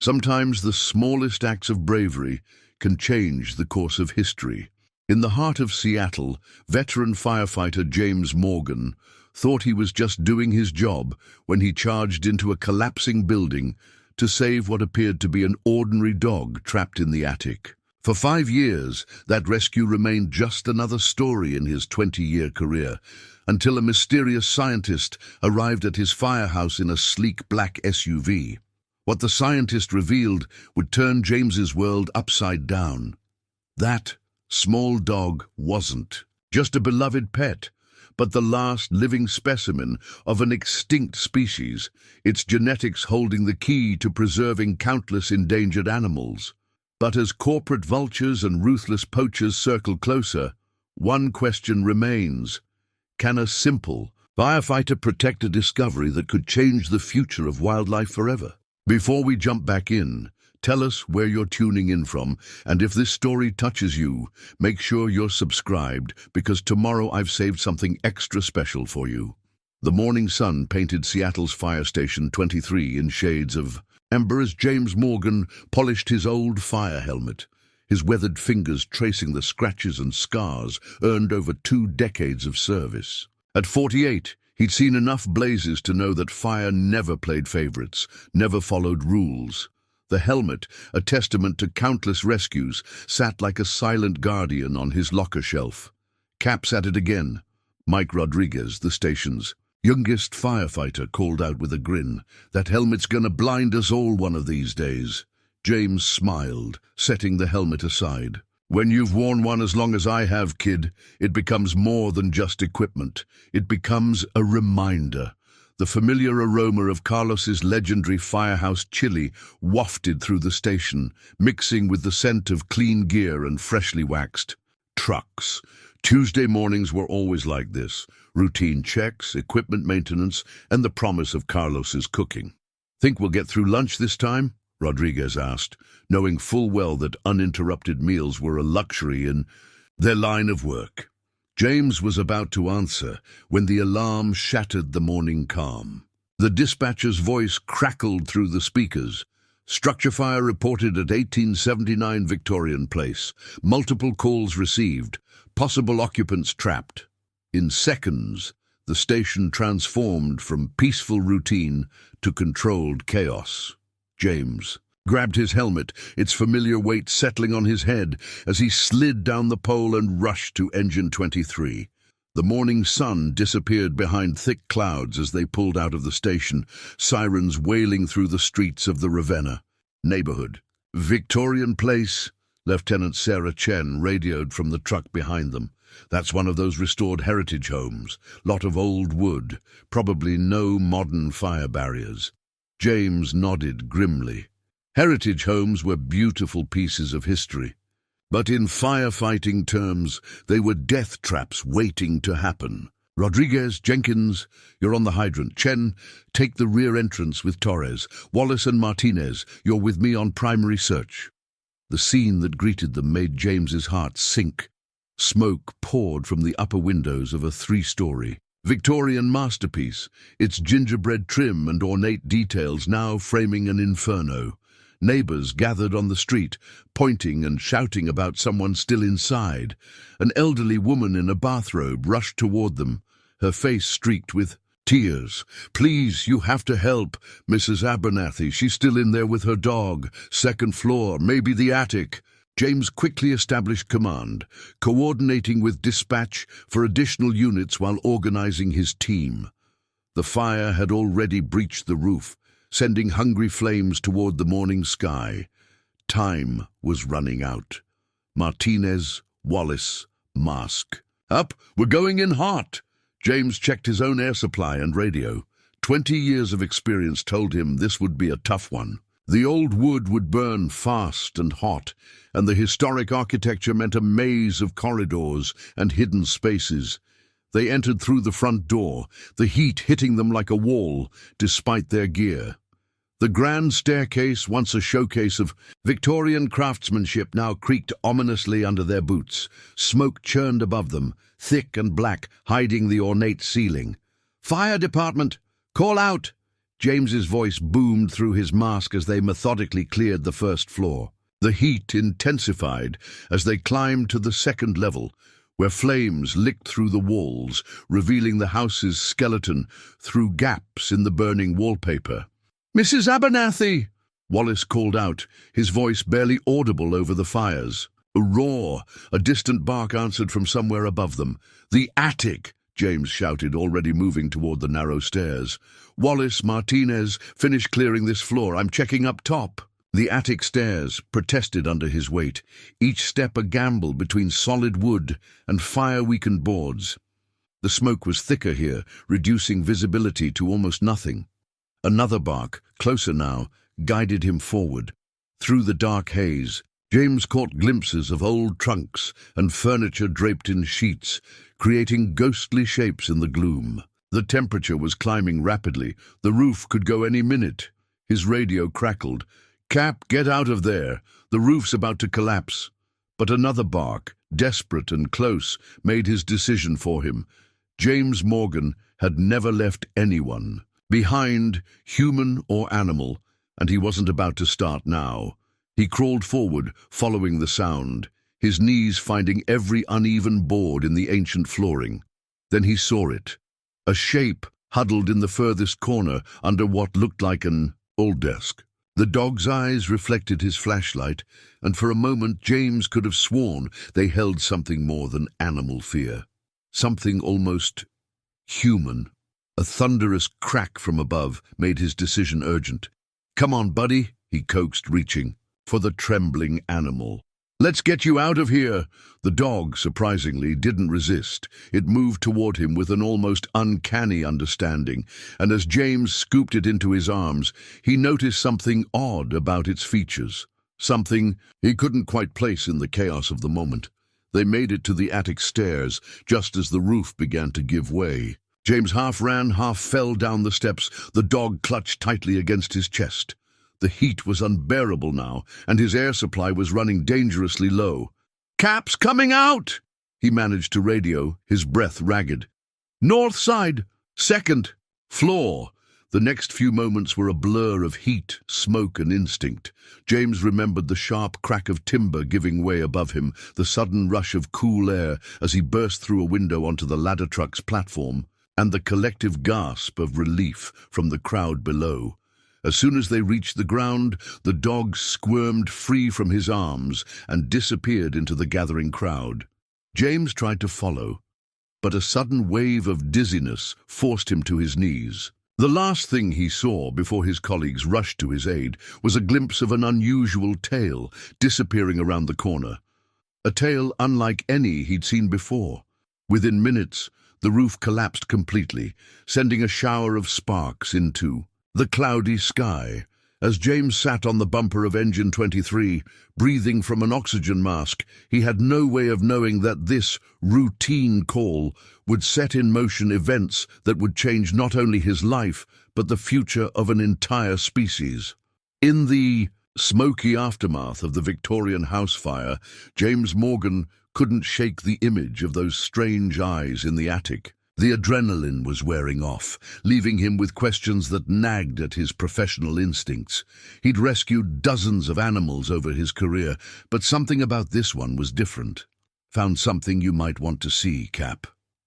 Sometimes the smallest acts of bravery can change the course of history. In the heart of Seattle, veteran firefighter James Morgan thought he was just doing his job when he charged into a collapsing building to save what appeared to be an ordinary dog trapped in the attic. For 5 years, that rescue remained just another story in his 20-year career, until a mysterious scientist arrived at his firehouse in a sleek black SUV. What the scientist revealed would turn James's world upside down. That small dog wasn't just a beloved pet, but the last living specimen of an extinct species, its genetics holding the key to preserving countless endangered animals. But as corporate vultures and ruthless poachers circle closer, one question remains. Can a simple firefighter protect a discovery that could change the future of wildlife forever? Before we jump back in, tell us where you're tuning in from, and if this story touches you, make sure you're subscribed, because tomorrow I've saved something extra special for you. The morning sun painted Seattle's Fire Station 23 in shades of amber as James Morgan polished his old fire helmet, his weathered fingers tracing the scratches and scars earned over 2 decades of service. At 48, he'd seen enough blazes to know that fire never played favorites, never followed rules. The helmet, a testament to countless rescues, sat like a silent guardian on his locker shelf. Cap's at it again. Mike Rodriguez, the station's youngest firefighter, called out with a grin, "That helmet's gonna blind us all one of these days." James smiled, setting the helmet aside. "When you've worn one as long as I have, kid, it becomes more than just equipment. It becomes a reminder." The familiar aroma of Carlos's legendary firehouse chili wafted through the station, mixing with the scent of clean gear and freshly waxed trucks. Tuesday mornings were always like this: routine checks, equipment maintenance, and the promise of Carlos's cooking. "Think we'll get through lunch this time?" Rodriguez asked, knowing full well that uninterrupted meals were a luxury in their line of work. James was about to answer when the alarm shattered the morning calm. The dispatcher's voice crackled through the speakers. "Structure fire reported at 1879 Victorian Place. Multiple calls received. Possible occupants trapped." In seconds, the station transformed from peaceful routine to controlled chaos. James grabbed his helmet, its familiar weight settling on his head as he slid down the pole and rushed to Engine 23. The morning sun disappeared behind thick clouds as they pulled out of the station, sirens wailing through the streets of the Ravenna neighborhood. "Victorian Place," Lieutenant Sarah Chen radioed from the truck behind them. "That's one of those restored heritage homes. Lot of old wood, probably no modern fire barriers." James nodded grimly. Heritage homes were beautiful pieces of history, but in firefighting terms, they were death traps waiting to happen. "Rodriguez, Jenkins, you're on the hydrant. Chen, take the rear entrance with Torres. Wallace and Martinez, you're with me on primary search." The scene that greeted them made James's heart sink. Smoke poured from the upper windows of a 3-story Victorian masterpiece, its gingerbread trim and ornate details now framing an inferno. Neighbors gathered on the street, pointing and shouting about someone still inside. An elderly woman in a bathrobe rushed toward them, her face streaked with tears. "Please, you have to help. Mrs. Abernathy, she's still in there with her dog. 2nd floor, maybe the attic." James quickly established command, coordinating with dispatch for additional units while organizing his team. The fire had already breached the roof, sending hungry flames toward the morning sky. Time was running out. Martinez, Wallace, mask. "Up, we're going in hot." James checked his own air supply and radio. 20 years of experience told him this would be a tough one. The old wood would burn fast and hot, and the historic architecture meant a maze of corridors and hidden spaces. They entered through the front door, the heat hitting them like a wall, despite their gear. The grand staircase, once a showcase of Victorian craftsmanship, now creaked ominously under their boots. Smoke churned above them, thick and black, hiding the ornate ceiling. "Fire department! Call out!" James's voice boomed through his mask as they methodically cleared the first floor. The heat intensified as they climbed to the second level, where flames licked through the walls, revealing the house's skeleton through gaps in the burning wallpaper. "Mrs. Abernathy!" Wallace called out, his voice barely audible over the fires. A roar, a distant bark answered from somewhere above them. "The attic!" James shouted, already moving toward the narrow stairs. "Wallace, Martinez, finish clearing this floor. I'm checking up top." The attic stairs protested under his weight, each step a gamble between solid wood and fire-weakened boards. The smoke was thicker here, reducing visibility to almost nothing. Another bark, closer now, guided him forward. Through the dark haze, James caught glimpses of old trunks and furniture draped in sheets, creating ghostly shapes in the gloom. The temperature was climbing rapidly. The roof could go any minute. His radio crackled. "Cap, get out of there. The roof's about to collapse." But another bark, desperate and close, made his decision for him. James Morgan had never left anyone behind, human or animal, and he wasn't about to start now. He crawled forward, following the sound, his knees finding every uneven board in the ancient flooring. Then he saw it. A shape huddled in the furthest corner under what looked like an old desk. The dog's eyes reflected his flashlight, and for a moment James could have sworn they held something more than animal fear. Something almost human. A thunderous crack from above made his decision urgent. "Come on, buddy," he coaxed, reaching for the trembling animal. "Let's get you out of here." The dog, surprisingly, didn't resist. It moved toward him with an almost uncanny understanding, and as James scooped it into his arms, he noticed something odd about its features. Something he couldn't quite place in the chaos of the moment. They made it to the attic stairs, just as the roof began to give way. James half ran, half fell down the steps, the dog clutched tightly against his chest. The heat was unbearable now, and his air supply was running dangerously low. "Cap's coming out!" he managed to radio, his breath ragged. "North side, second floor." The next few moments were a blur of heat, smoke, and instinct. James remembered the sharp crack of timber giving way above him, the sudden rush of cool air as he burst through a window onto the ladder truck's platform, and the collective gasp of relief from the crowd below. As soon as they reached the ground, the dog squirmed free from his arms and disappeared into the gathering crowd. James tried to follow, but a sudden wave of dizziness forced him to his knees. The last thing he saw before his colleagues rushed to his aid was a glimpse of an unusual tail disappearing around the corner. A tail unlike any he'd seen before. Within minutes, the roof collapsed completely, sending a shower of sparks into the cloudy sky. As James sat on the bumper of Engine 23, breathing from an oxygen mask, he had no way of knowing that this routine call would set in motion events that would change not only his life, but the future of an entire species. In the smoky aftermath of the Victorian house fire, James Morgan couldn't shake the image of those strange eyes in the attic. The adrenaline was wearing off, leaving him with questions that nagged at his professional instincts. He'd rescued dozens of animals over his career, but something about this one was different. "Found something you might want to see, Cap,"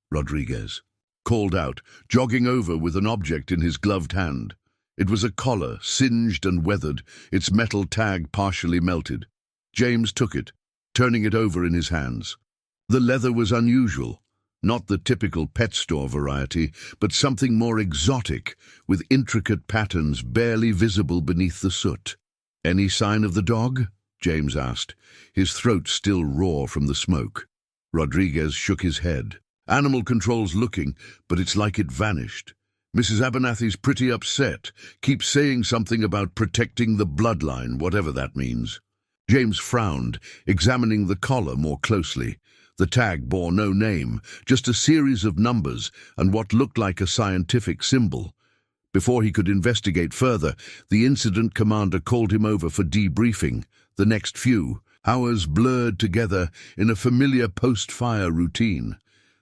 Rodriguez called out, jogging over with an object in his gloved hand. It was a collar, singed and weathered, its metal tag partially melted. James took it, turning it over in his hands. The leather was unusual. Not the typical pet store variety, but something more exotic, with intricate patterns barely visible beneath the soot. "Any sign of the dog?" James asked, his throat still raw from the smoke. Rodriguez shook his head. "Animal control's looking, but it's like it vanished. Mrs. Abernathy's pretty upset, keeps saying something about protecting the bloodline, whatever that means." James frowned, examining the collar more closely. The tag bore no name, just a series of numbers and what looked like a scientific symbol. Before he could investigate further, the incident commander called him over for debriefing. The next few hours blurred together in a familiar post-fire routine.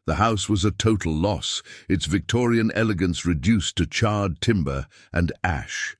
The house was a total loss, its Victorian elegance reduced to charred timber and ash.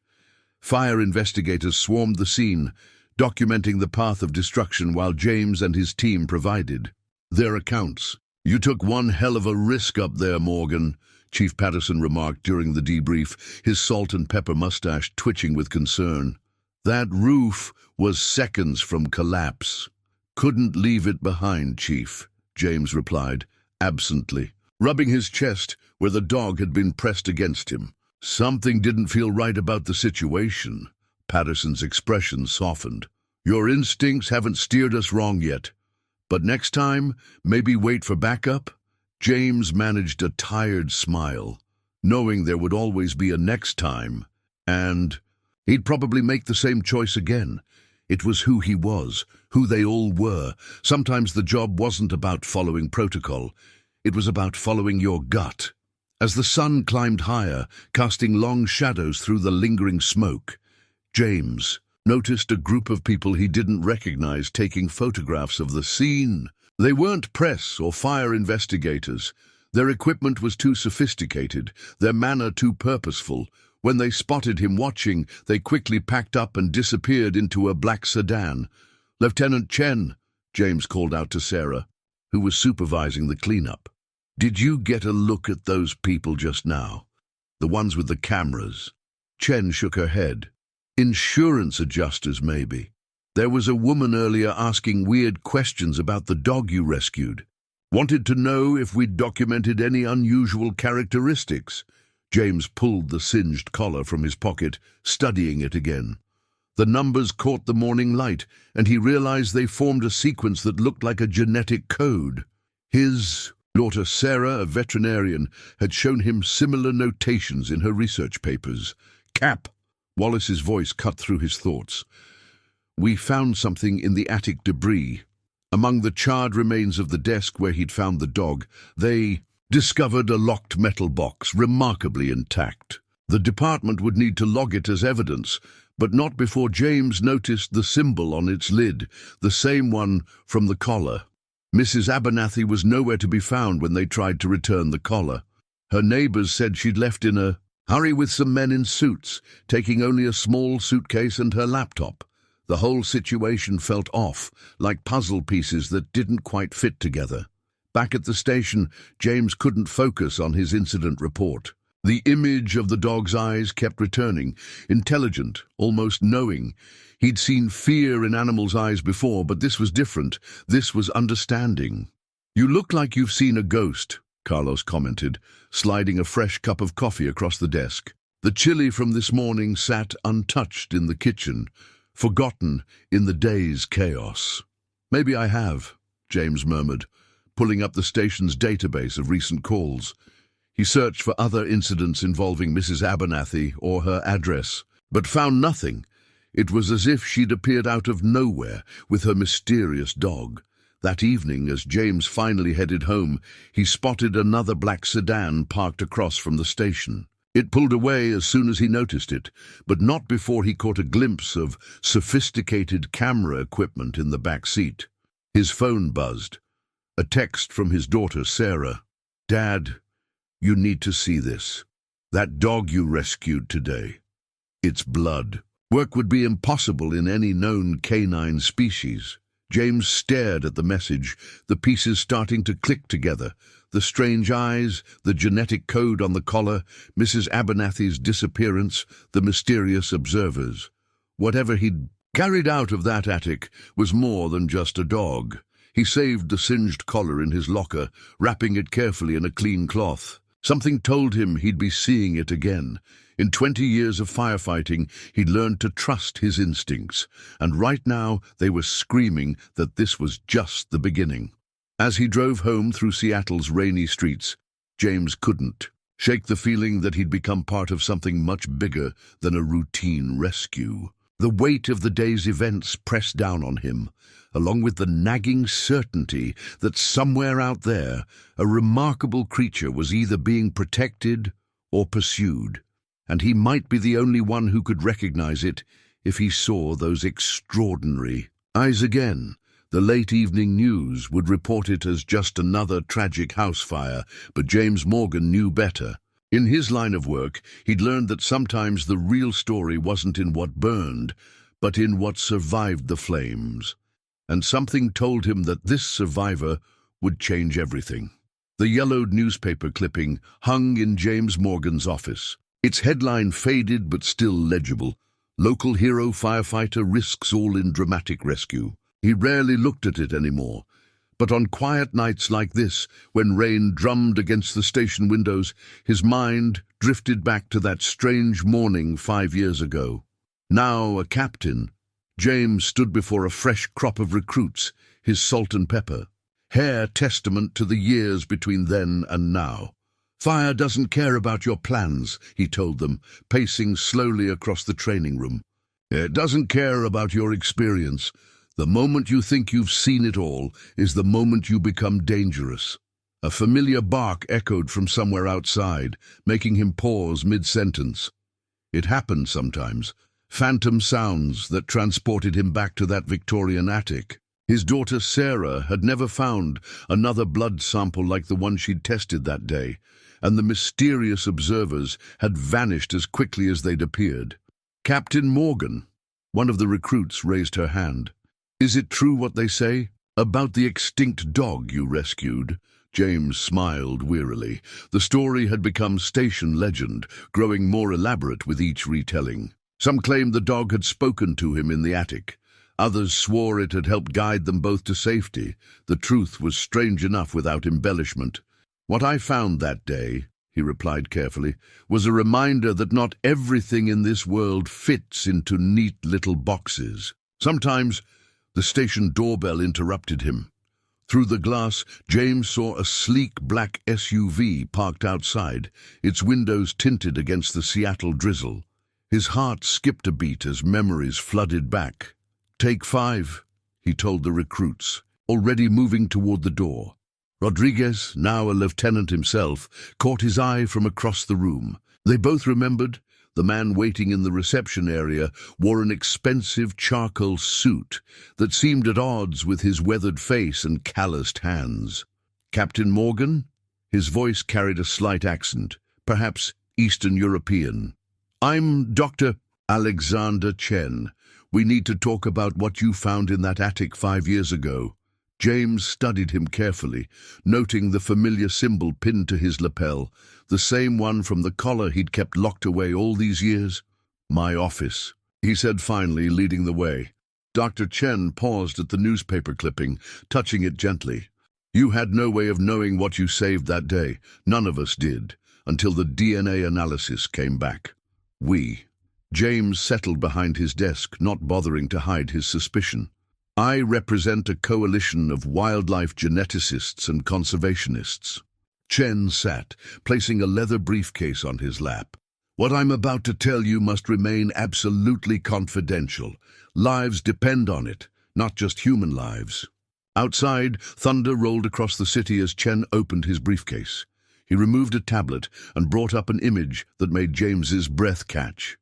Fire investigators swarmed the scene, documenting the path of destruction while James and his team provided their accounts. "You took one hell of a risk up there, Morgan," Chief Patterson remarked during the debrief, his salt and pepper mustache twitching with concern. "That roof was seconds from collapse." "Couldn't leave it behind, Chief," James replied, absently, rubbing his chest where the dog had been pressed against him. "Something didn't feel right about the situation." Patterson's expression softened. "Your instincts haven't steered us wrong yet. But next time, maybe wait for backup?" James managed a tired smile, knowing there would always be a next time, and he'd probably make the same choice again. It was who he was, who they all were. Sometimes the job wasn't about following protocol. It was about following your gut. As the sun climbed higher, casting long shadows through the lingering smoke, James noticed a group of people he didn't recognize taking photographs of the scene. They weren't press or fire investigators. Their equipment was too sophisticated, their manner too purposeful. When they spotted him watching, they quickly packed up and disappeared into a black sedan. "Lieutenant Chen," James called out to Sarah, who was supervising the cleanup. "Did you get a look at those people just now? The ones with the cameras?" Chen shook her head. "Insurance adjusters, maybe. There was a woman earlier asking weird questions about the dog you rescued. Wanted to know if we'd documented any unusual characteristics." James pulled the singed collar from his pocket, studying it again. The numbers caught the morning light, and he realized they formed a sequence that looked like a genetic code. His daughter Sarah, a veterinarian, had shown him similar notations in her research papers. "Cap," Wallace's voice cut through his thoughts. "We found something in the attic debris. Among the charred remains of the desk where he'd found the dog, they discovered a locked metal box, remarkably intact. The department would need to log it as evidence, but not before James noticed the symbol on its lid, the same one from the collar. Mrs. Abernathy was nowhere to be found when they tried to return the collar. Her neighbors said she'd left in a hurry with some men in suits, taking only a small suitcase and her laptop. The whole situation felt off, like puzzle pieces that didn't quite fit together. Back at the station, James couldn't focus on his incident report. The image of the dog's eyes kept returning, intelligent, almost knowing. He'd seen fear in animals' eyes before, but this was different. This was understanding. "You look like you've seen a ghost," Carlos commented, sliding a fresh cup of coffee across the desk. The chili from this morning sat untouched in the kitchen, forgotten in the day's chaos. "Maybe I have," James murmured, pulling up the station's database of recent calls. He searched for other incidents involving Mrs. Abernathy or her address, but found nothing. It was as if she'd appeared out of nowhere with her mysterious dog. That evening, as James finally headed home, he spotted another black sedan parked across from the station. It pulled away as soon as he noticed it, but not before he caught a glimpse of sophisticated camera equipment in the back seat. His phone buzzed. A text from his daughter, Sarah. "Dad, you need to see this. That dog you rescued today. It's blood." Work would be impossible in any known canine species. James stared at the message, the pieces starting to click together. The strange eyes, the genetic code on the collar, Mrs. Abernathy's disappearance, the mysterious observers. Whatever he'd carried out of that attic was more than just a dog. He saved the singed collar in his locker, wrapping it carefully in a clean cloth. Something told him he'd be seeing it again. In 20 years of firefighting, he'd learned to trust his instincts, and right now they were screaming that this was just the beginning. As he drove home through Seattle's rainy streets, James couldn't shake the feeling that he'd become part of something much bigger than a routine rescue. The weight of the day's events pressed down on him, along with the nagging certainty that somewhere out there, a remarkable creature was either being protected or pursued, and he might be the only one who could recognize it if he saw those extraordinary eyes again. The late evening news would report it as just another tragic house fire, but James Morgan knew better. In his line of work, he'd learned that sometimes the real story wasn't in what burned, but in what survived the flames. And something told him that this survivor would change everything. The yellowed newspaper clipping hung in James Morgan's office. Its headline faded but still legible. Local hero firefighter risks all in dramatic rescue. He rarely looked at it anymore. But on quiet nights like this, when rain drummed against the station windows, his mind drifted back to that strange morning 5 years ago. Now a captain, James stood before a fresh crop of recruits, his salt and pepper, hair testament to the years between then and now. "Fire doesn't care about your plans," he told them, pacing slowly across the training room. "It doesn't care about your experience. The moment you think you've seen it all is the moment you become dangerous." A familiar bark echoed from somewhere outside, making him pause mid-sentence. It happened sometimes. Phantom sounds that transported him back to that Victorian attic. His daughter Sarah had never found another blood sample like the one she'd tested that day, and the mysterious observers had vanished as quickly as they'd appeared. "Captain Morgan," one of the recruits raised her hand. "Is it true what they say about the extinct dog you rescued?" James smiled wearily. The story had become station legend, growing more elaborate with each retelling. Some claimed the dog had spoken to him in the attic. Others swore it had helped guide them both to safety. The truth was strange enough without embellishment. "What I found that day," he replied carefully, "was a reminder that not everything in this world fits into neat little boxes." Sometimes the station doorbell interrupted him. Through the glass, James saw a sleek black SUV parked outside, its windows tinted against the Seattle drizzle. His heart skipped a beat as memories flooded back. "Take 5, he told the recruits, already moving toward the door. Rodriguez, now a lieutenant himself, caught his eye from across the room. They both remembered. The man waiting in the reception area wore an expensive charcoal suit that seemed at odds with his weathered face and calloused hands. "Captain Morgan?" His voice carried a slight accent, perhaps Eastern European. "I'm Dr. Alexander Chen. We need to talk about what you found in that attic 5 years ago." James studied him carefully, noting the familiar symbol pinned to his lapel, the same one from the collar he'd kept locked away all these years. "My office," he said finally, leading the way. Dr. Chen paused at the newspaper clipping, touching it gently. "You had no way of knowing what you saved that day. None of us did, until the DNA analysis came back. James settled behind his desk, not bothering to hide his suspicion. "I represent a coalition of wildlife geneticists and conservationists." Chen sat, placing a leather briefcase on his lap. "What I'm about to tell you must remain absolutely confidential. Lives depend on it, not just human lives." Outside, thunder rolled across the city as Chen opened his briefcase. He removed a tablet and brought up an image that made James's breath catch.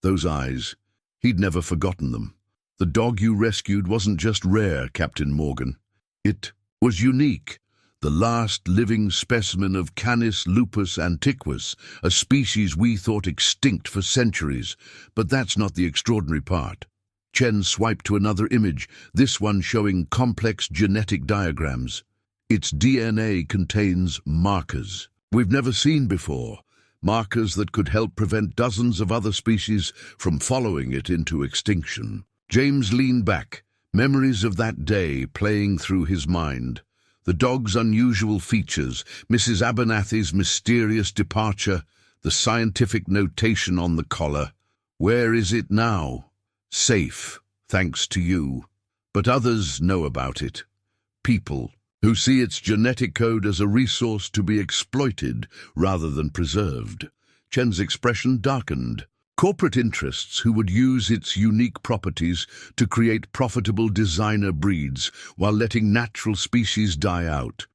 Those eyes, he'd never forgotten them. "The dog you rescued wasn't just rare, Captain Morgan. It was unique. The last living specimen of Canis lupus antiquus, a species we thought extinct for centuries. But that's not the extraordinary part." Chen swiped to another image, this one showing complex genetic diagrams. "Its DNA contains markers we've never seen before, markers that could help prevent dozens of other species from following it into extinction." James leaned back, memories of that day playing through his mind. The dog's unusual features, Mrs. Abernathy's mysterious departure, the scientific notation on the collar. "Where is it now?" "Safe, thanks to you. But others know about it. People who see its genetic code as a resource to be exploited rather than preserved." Chen's expression darkened. Corporate interests who would use its unique properties to create profitable designer breeds while letting natural species die out.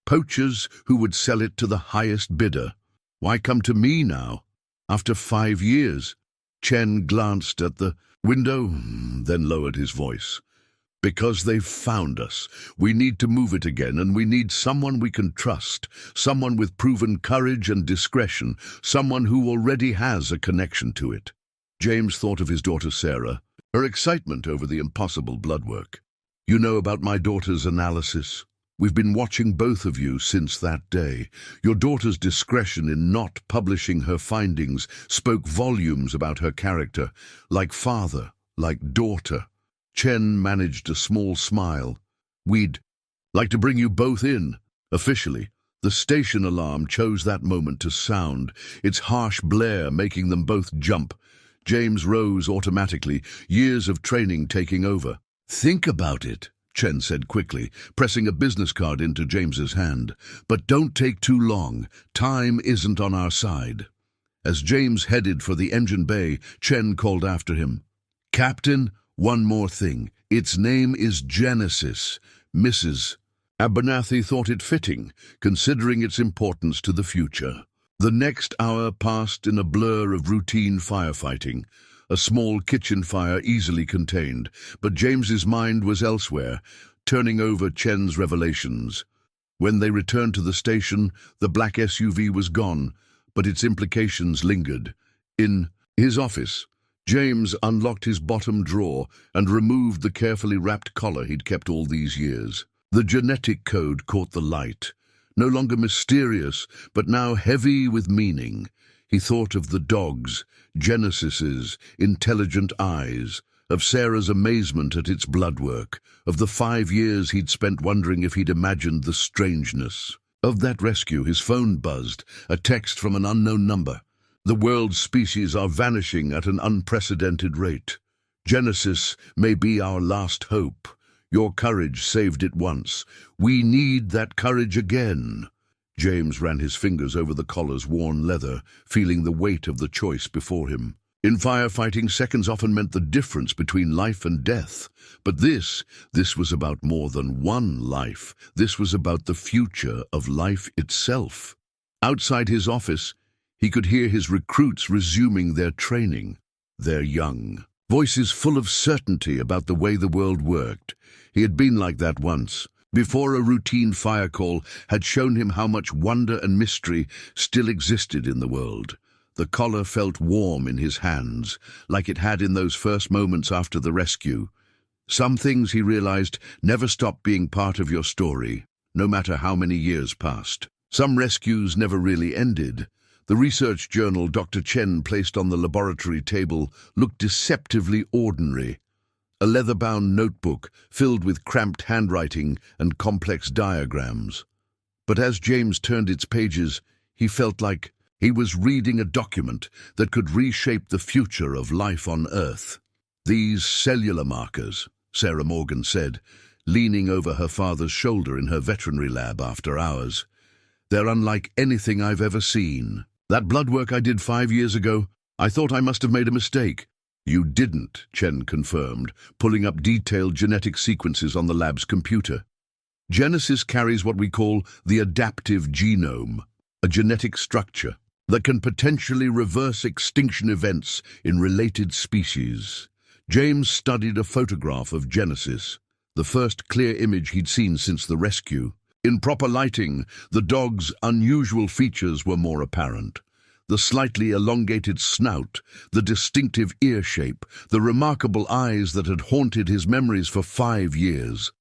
Poachers who would sell it to the highest bidder. "Why come to me now? After 5 years?" Chen glanced at the window, then lowered his voice. Because they've found us. We need to move it again, and we need someone we can trust, someone with proven courage and discretion, someone who already has a connection to it. James thought of his daughter Sarah, her excitement over the impossible blood work. You know about my daughter's analysis? We've been watching both of you since that day. Your daughter's discretion in not publishing her findings spoke volumes about her character, like father, like daughter. Chen managed a small smile. We'd like to bring you both in, officially. The station alarm chose that moment to sound, its harsh blare making them both jump. James rose automatically, years of training taking over. Think about it, Chen said quickly, pressing a business card into James's hand. But don't take too long. Time isn't on our side. As James headed for the engine bay, Chen called after him. Captain, one more thing. Its name is Genesis. Mrs. Abernathy thought it fitting, considering its importance to the future. The next hour passed in a blur of routine firefighting, a small kitchen fire easily contained, but James's mind was elsewhere, turning over Chen's revelations. When they returned to the station, the black SUV was gone, but its implications lingered. In his office, James unlocked his bottom drawer and removed the carefully wrapped collar he'd kept all these years. The genetic code caught the light, no longer mysterious, but now heavy with meaning. He thought of the dog's, Genesis's, intelligent eyes, of Sarah's amazement at its blood work, of the 5 years he'd spent wondering if he'd imagined the strangeness. Of that rescue, his phone buzzed, a text from an unknown number. The world's species are vanishing at an unprecedented rate. Genesis may be our last hope. Your courage saved it once. We need that courage again. James ran his fingers over the collar's worn leather, feeling the weight of the choice before him. In firefighting, seconds often meant the difference between life and death. But this was about more than one life. This was about the future of life itself. Outside his office, he could hear his recruits resuming their training. They're young. Voices full of certainty about the way the world worked. He had been like that once, before a routine fire call had shown him how much wonder and mystery still existed in the world. The collar felt warm in his hands, like it had in those first moments after the rescue. Some things, he realized, never stop being part of your story, no matter how many years passed. Some rescues never really ended. The research journal Dr. Chen placed on the laboratory table looked deceptively ordinary. A leather-bound notebook filled with cramped handwriting and complex diagrams. But as James turned its pages, he felt like he was reading a document that could reshape the future of life on Earth. These cellular markers, Sarah Morgan said, leaning over her father's shoulder in her veterinary lab after hours. They're unlike anything I've ever seen. That blood work I did 5 years ago, I thought I must have made a mistake. You didn't, Chen confirmed, pulling up detailed genetic sequences on the lab's computer. Genesis carries what we call the adaptive genome, a genetic structure that can potentially reverse extinction events in related species. James studied a photograph of Genesis, the first clear image he'd seen since the rescue. In proper lighting, the dog's unusual features were more apparent. The slightly elongated snout, the distinctive ear shape, the remarkable eyes that had haunted his memories for 5 years.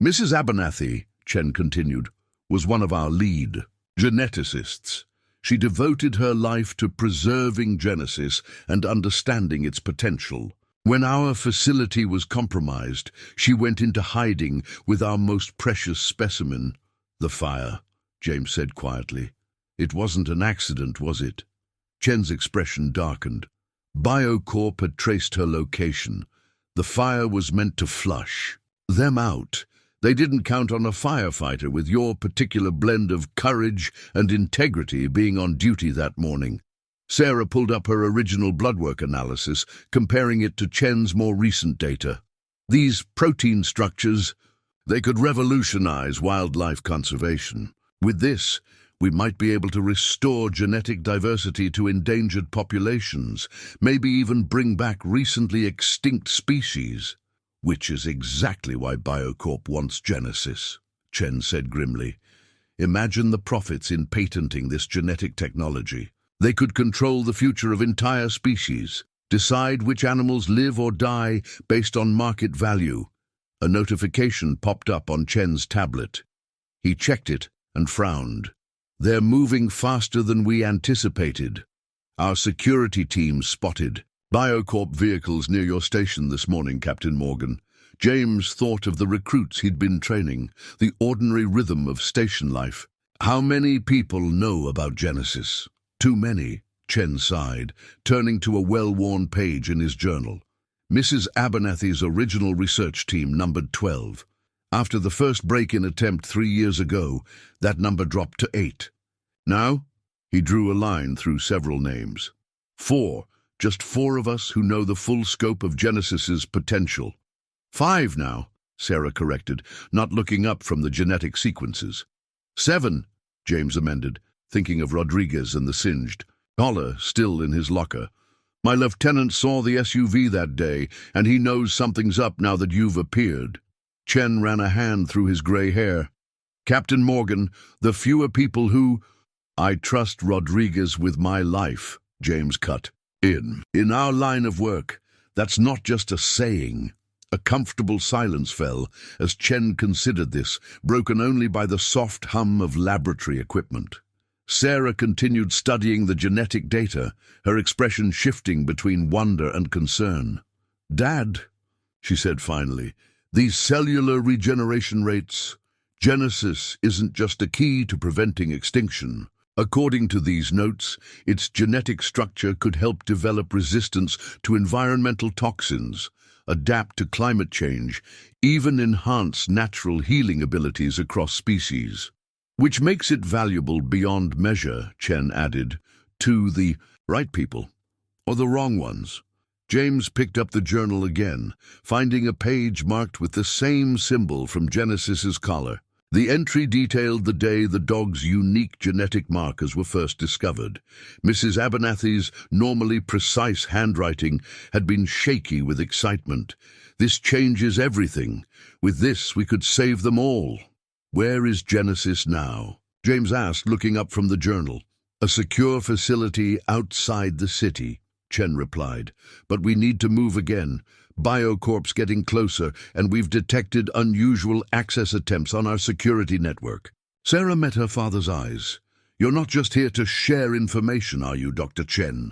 Mrs. Abernathy, Chen continued, was one of our lead geneticists. She devoted her life to preserving Genesis and understanding its potential. When our facility was compromised, she went into hiding with our most precious specimen. The fire, James said quietly. It wasn't an accident, was it? Chen's expression darkened. BioCorp had traced her location. The fire was meant to flush them out. They didn't count on a firefighter with your particular blend of courage and integrity being on duty that morning. Sarah pulled up her original bloodwork analysis, comparing it to Chen's more recent data. These protein structures, they could revolutionize wildlife conservation. With this, we might be able to restore genetic diversity to endangered populations, maybe even bring back recently extinct species. Which is exactly why Biocorp wants Genesis, Chen said grimly. Imagine the profits in patenting this genetic technology. They could control the future of entire species, decide which animals live or die based on market value. A notification popped up on Chen's tablet. He checked it and frowned. They're moving faster than we anticipated. Our security team spotted Biocorp vehicles near your station this morning, Captain Morgan. James thought of the recruits he'd been training, the ordinary rhythm of station life. How many people know about Genesis? Too many, Chen sighed, turning to a well-worn page in his journal. Mrs. Abernathy's original research team numbered 12. After the first break-in attempt 3 years ago, that number dropped to 8. Now, he drew a line through several names. 4, just 4 of us who know the full scope of Genesis's potential. 5 now, Sarah corrected, not looking up from the genetic sequences. 7, James amended, thinking of Rodriguez and the singed collar still in his locker. My lieutenant saw the SUV that day, and he knows something's up now that you've appeared. Chen ran a hand through his grey hair. Captain Morgan, the fewer people who... I trust Rodriguez with my life, James cut in. In our line of work, that's not just a saying. A comfortable silence fell as Chen considered this, broken only by the soft hum of laboratory equipment. Sarah continued studying the genetic data, her expression shifting between wonder and concern. Dad, she said finally, these cellular regeneration rates, Genesis isn't just a key to preventing extinction. According to these notes, its genetic structure could help develop resistance to environmental toxins, adapt to climate change, even enhance natural healing abilities across species. Which makes it valuable beyond measure, Chen added, to the right people, or the wrong ones. James picked up the journal again, finding a page marked with the same symbol from Genesis's collar. The entry detailed the day the dog's unique genetic markers were first discovered. Mrs. Abernathy's normally precise handwriting had been shaky with excitement. This changes everything. With this, we could save them all. Where is Genesis now? James asked, looking up from the journal. A secure facility outside the city, Chen replied. But we need to move again. Biocorp's getting closer, and we've detected unusual access attempts on our security network. Sarah met her father's eyes. You're not just here to share information, are you, Dr. Chen?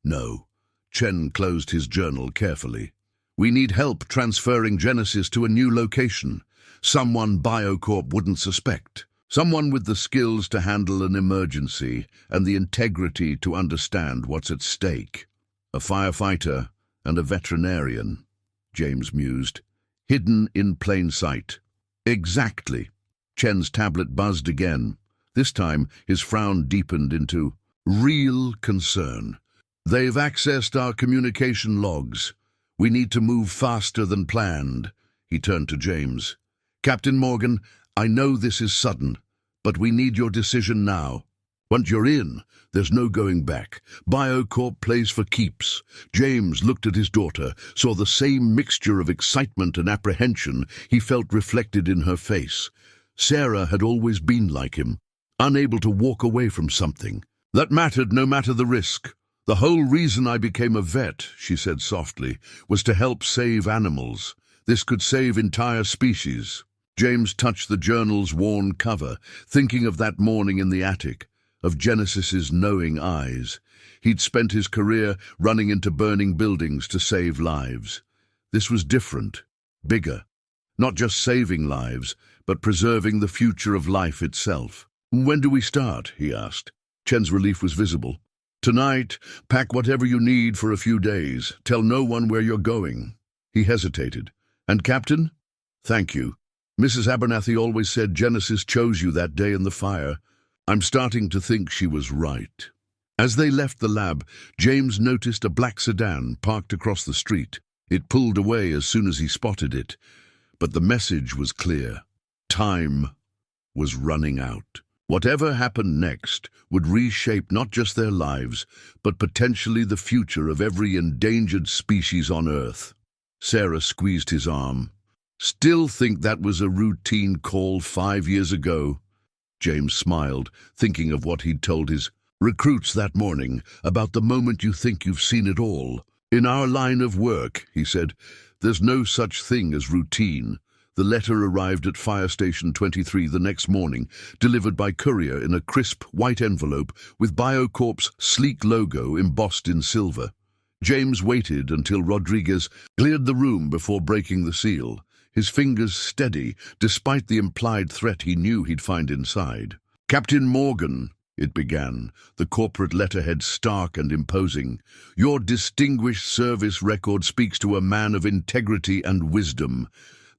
No. Chen closed his journal carefully. We need help transferring Genesis to a new location. Someone Biocorp wouldn't suspect. Someone with the skills to handle an emergency and the integrity to understand what's at stake. A firefighter and a veterinarian, James mused. Hidden in plain sight. Exactly. Chen's tablet buzzed again. This time, his frown deepened into real concern. They've accessed our communication logs. We need to move faster than planned. He turned to James. Captain Morgan, I know this is sudden, but we need your decision now. Once you're in, there's no going back. Biocorp plays for keeps. James looked at his daughter, saw the same mixture of excitement and apprehension he felt reflected in her face. Sarah had always been like him, unable to walk away from something. That mattered no matter the risk. The whole reason I became a vet, she said softly, was to help save animals. This could save entire species. James touched the journal's worn cover, thinking of that morning in the attic, of Genesis's knowing eyes. He'd spent his career running into burning buildings to save lives. This was different, bigger. Not just saving lives, but preserving the future of life itself. When do we start? He asked. Chen's relief was visible. Tonight, pack whatever you need for a few days. Tell no one where you're going. He hesitated. And Captain? Thank you. Mrs. Abernathy always said Genesis chose you that day in the fire. I'm starting to think she was right. As they left the lab, James noticed a black sedan parked across the street. It pulled away as soon as he spotted it. But the message was clear. Time was running out. Whatever happened next would reshape not just their lives, but potentially the future of every endangered species on Earth. Sarah squeezed his arm. Still think that was a routine call 5 years ago? James smiled, thinking of what he'd told his recruits that morning about the moment you think you've seen it all. In our line of work, he said, there's no such thing as routine. The letter arrived at Fire Station 23 the next morning, delivered by courier in a crisp white envelope with BioCorp's sleek logo embossed in silver. James waited until Rodriguez cleared the room before breaking the seal, his fingers steady despite the implied threat he knew he'd find inside. Captain Morgan, it began, the corporate letterhead stark and imposing. Your distinguished service record speaks to a man of integrity and wisdom.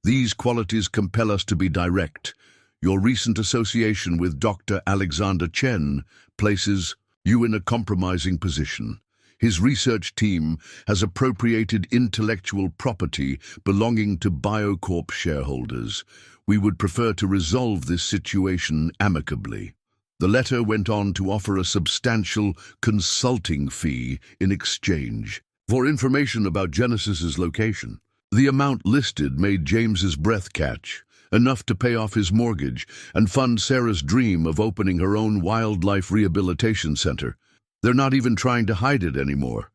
These qualities compel us to be direct. Your recent association with Dr. Alexander Chen places you in a compromising position. His research team has appropriated intellectual property belonging to BioCorp shareholders. We would prefer to resolve this situation amicably. The letter went on to offer a substantial consulting fee in exchange for information about Genesis's location. The amount listed made James's breath catch, enough to pay off his mortgage and fund Sarah's dream of opening her own wildlife rehabilitation center. They're not even trying to hide it anymore,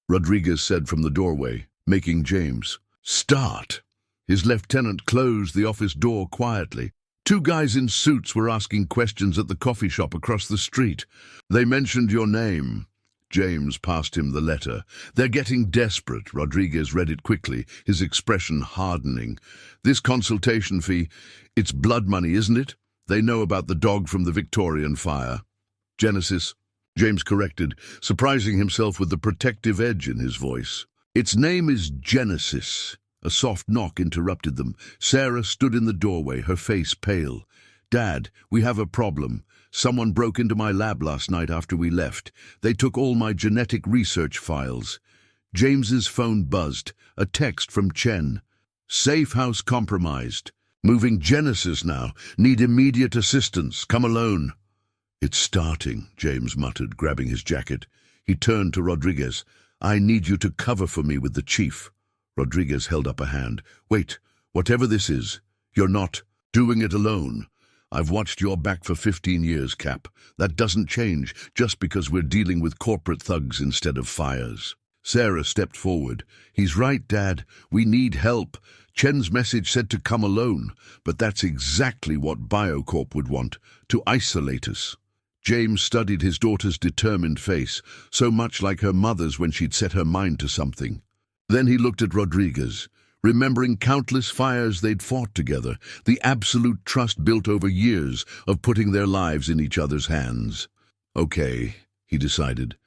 Rodriguez said from the doorway, making James start. His lieutenant closed the office door quietly. Two guys in suits were asking questions at the coffee shop across the street. They mentioned your name. James passed him the letter. They're getting desperate. Rodriguez read it quickly, his expression hardening. This consultation fee, it's blood money, isn't it? They know about the dog from the Victorian fire. Genesis, James corrected, surprising himself with the protective edge in his voice. Its name is Genesis. A soft knock interrupted them. Sarah stood in the doorway, her face pale. Dad, we have a problem. Someone broke into my lab last night after we left. They took all my genetic research files. James's phone buzzed. A text from Chen. Safe house compromised. Moving Genesis now. Need immediate assistance. Come alone. It's starting, James muttered, grabbing his jacket. He turned to Rodriguez. I need you to cover for me with the chief. Rodriguez held up a hand. Wait, whatever this is, you're not doing it alone. I've watched your back for 15 years, Cap. That doesn't change just because we're dealing with corporate thugs instead of fires. Sarah stepped forward. He's right, Dad. We need help. Chen's message said to come alone, but that's exactly what BioCorp would want, to isolate us. James studied his daughter's determined face, so much like her mother's when she'd set her mind to something. Then he looked at Rodriguez, remembering countless fires they'd fought together, the absolute trust built over years of putting their lives in each other's hands. Okay, he decided.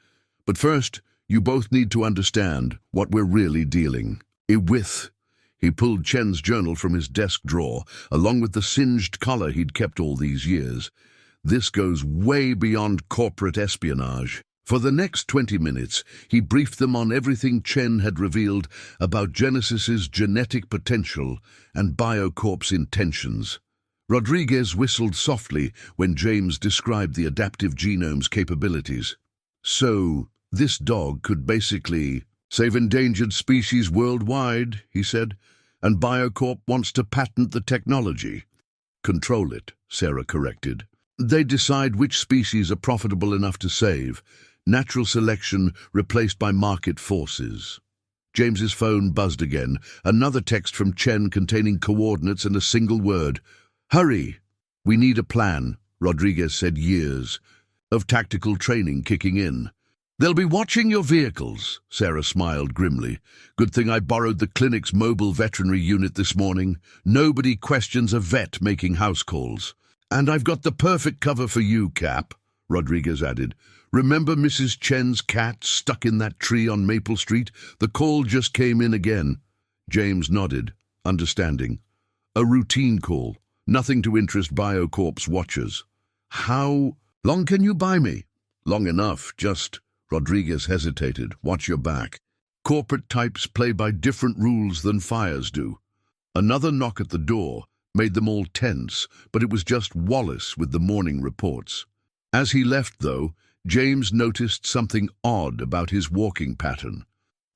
But first, you both need to understand what we're really dealing with. He pulled Chen's journal from his desk drawer, along with the singed collar he'd kept all these years. This goes way beyond corporate espionage. For the next 20 minutes, he briefed them on everything Chen had revealed about Genesis's genetic potential and BioCorp's intentions. Rodriguez whistled softly when James described the adaptive genome's capabilities. So, this dog could basically save endangered species worldwide, he said, and BioCorp wants to patent the technology. Control it, Sarah corrected. They decide which species are profitable enough to save. Natural selection replaced by market forces. James's phone buzzed again, another text from Chen containing coordinates and a single word. Hurry! We need a plan, Rodriguez said, years of tactical training kicking in. They'll be watching your vehicles, Sarah smiled grimly. Good thing I borrowed the clinic's mobile veterinary unit this morning. Nobody questions a vet making house calls. And I've got the perfect cover for you, Cap, Rodriguez added. Remember Mrs. Chen's cat stuck in that tree on Maple Street? The call just came in again. James nodded, understanding. A routine call, nothing to interest BioCorp's watchers. How long can you buy me? Long enough, just... Rodriguez hesitated. Watch your back. Corporate types play by different rules than fires do. Another knock at the door made them all tense, but it was just Wallace with the morning reports. As he left, though, James noticed something odd about his walking pattern.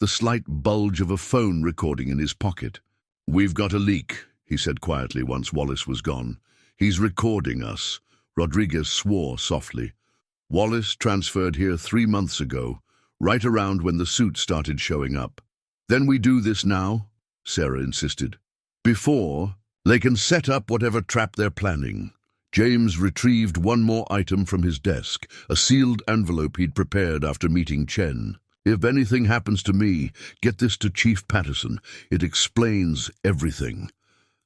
the slight bulge of a phone recording in his pocket. "We've got a leak," he said quietly once Wallace was gone. "He's recording us." Rodriguez swore softly. "Wallace transferred here 3 months ago, right around when the suit started showing up." "Then we do this now?" Sarah insisted. "Before, they can set up whatever trap they're planning." James retrieved one more item from his desk, a sealed envelope he'd prepared after meeting Chen. "If anything happens to me, get this to Chief Patterson. It explains everything."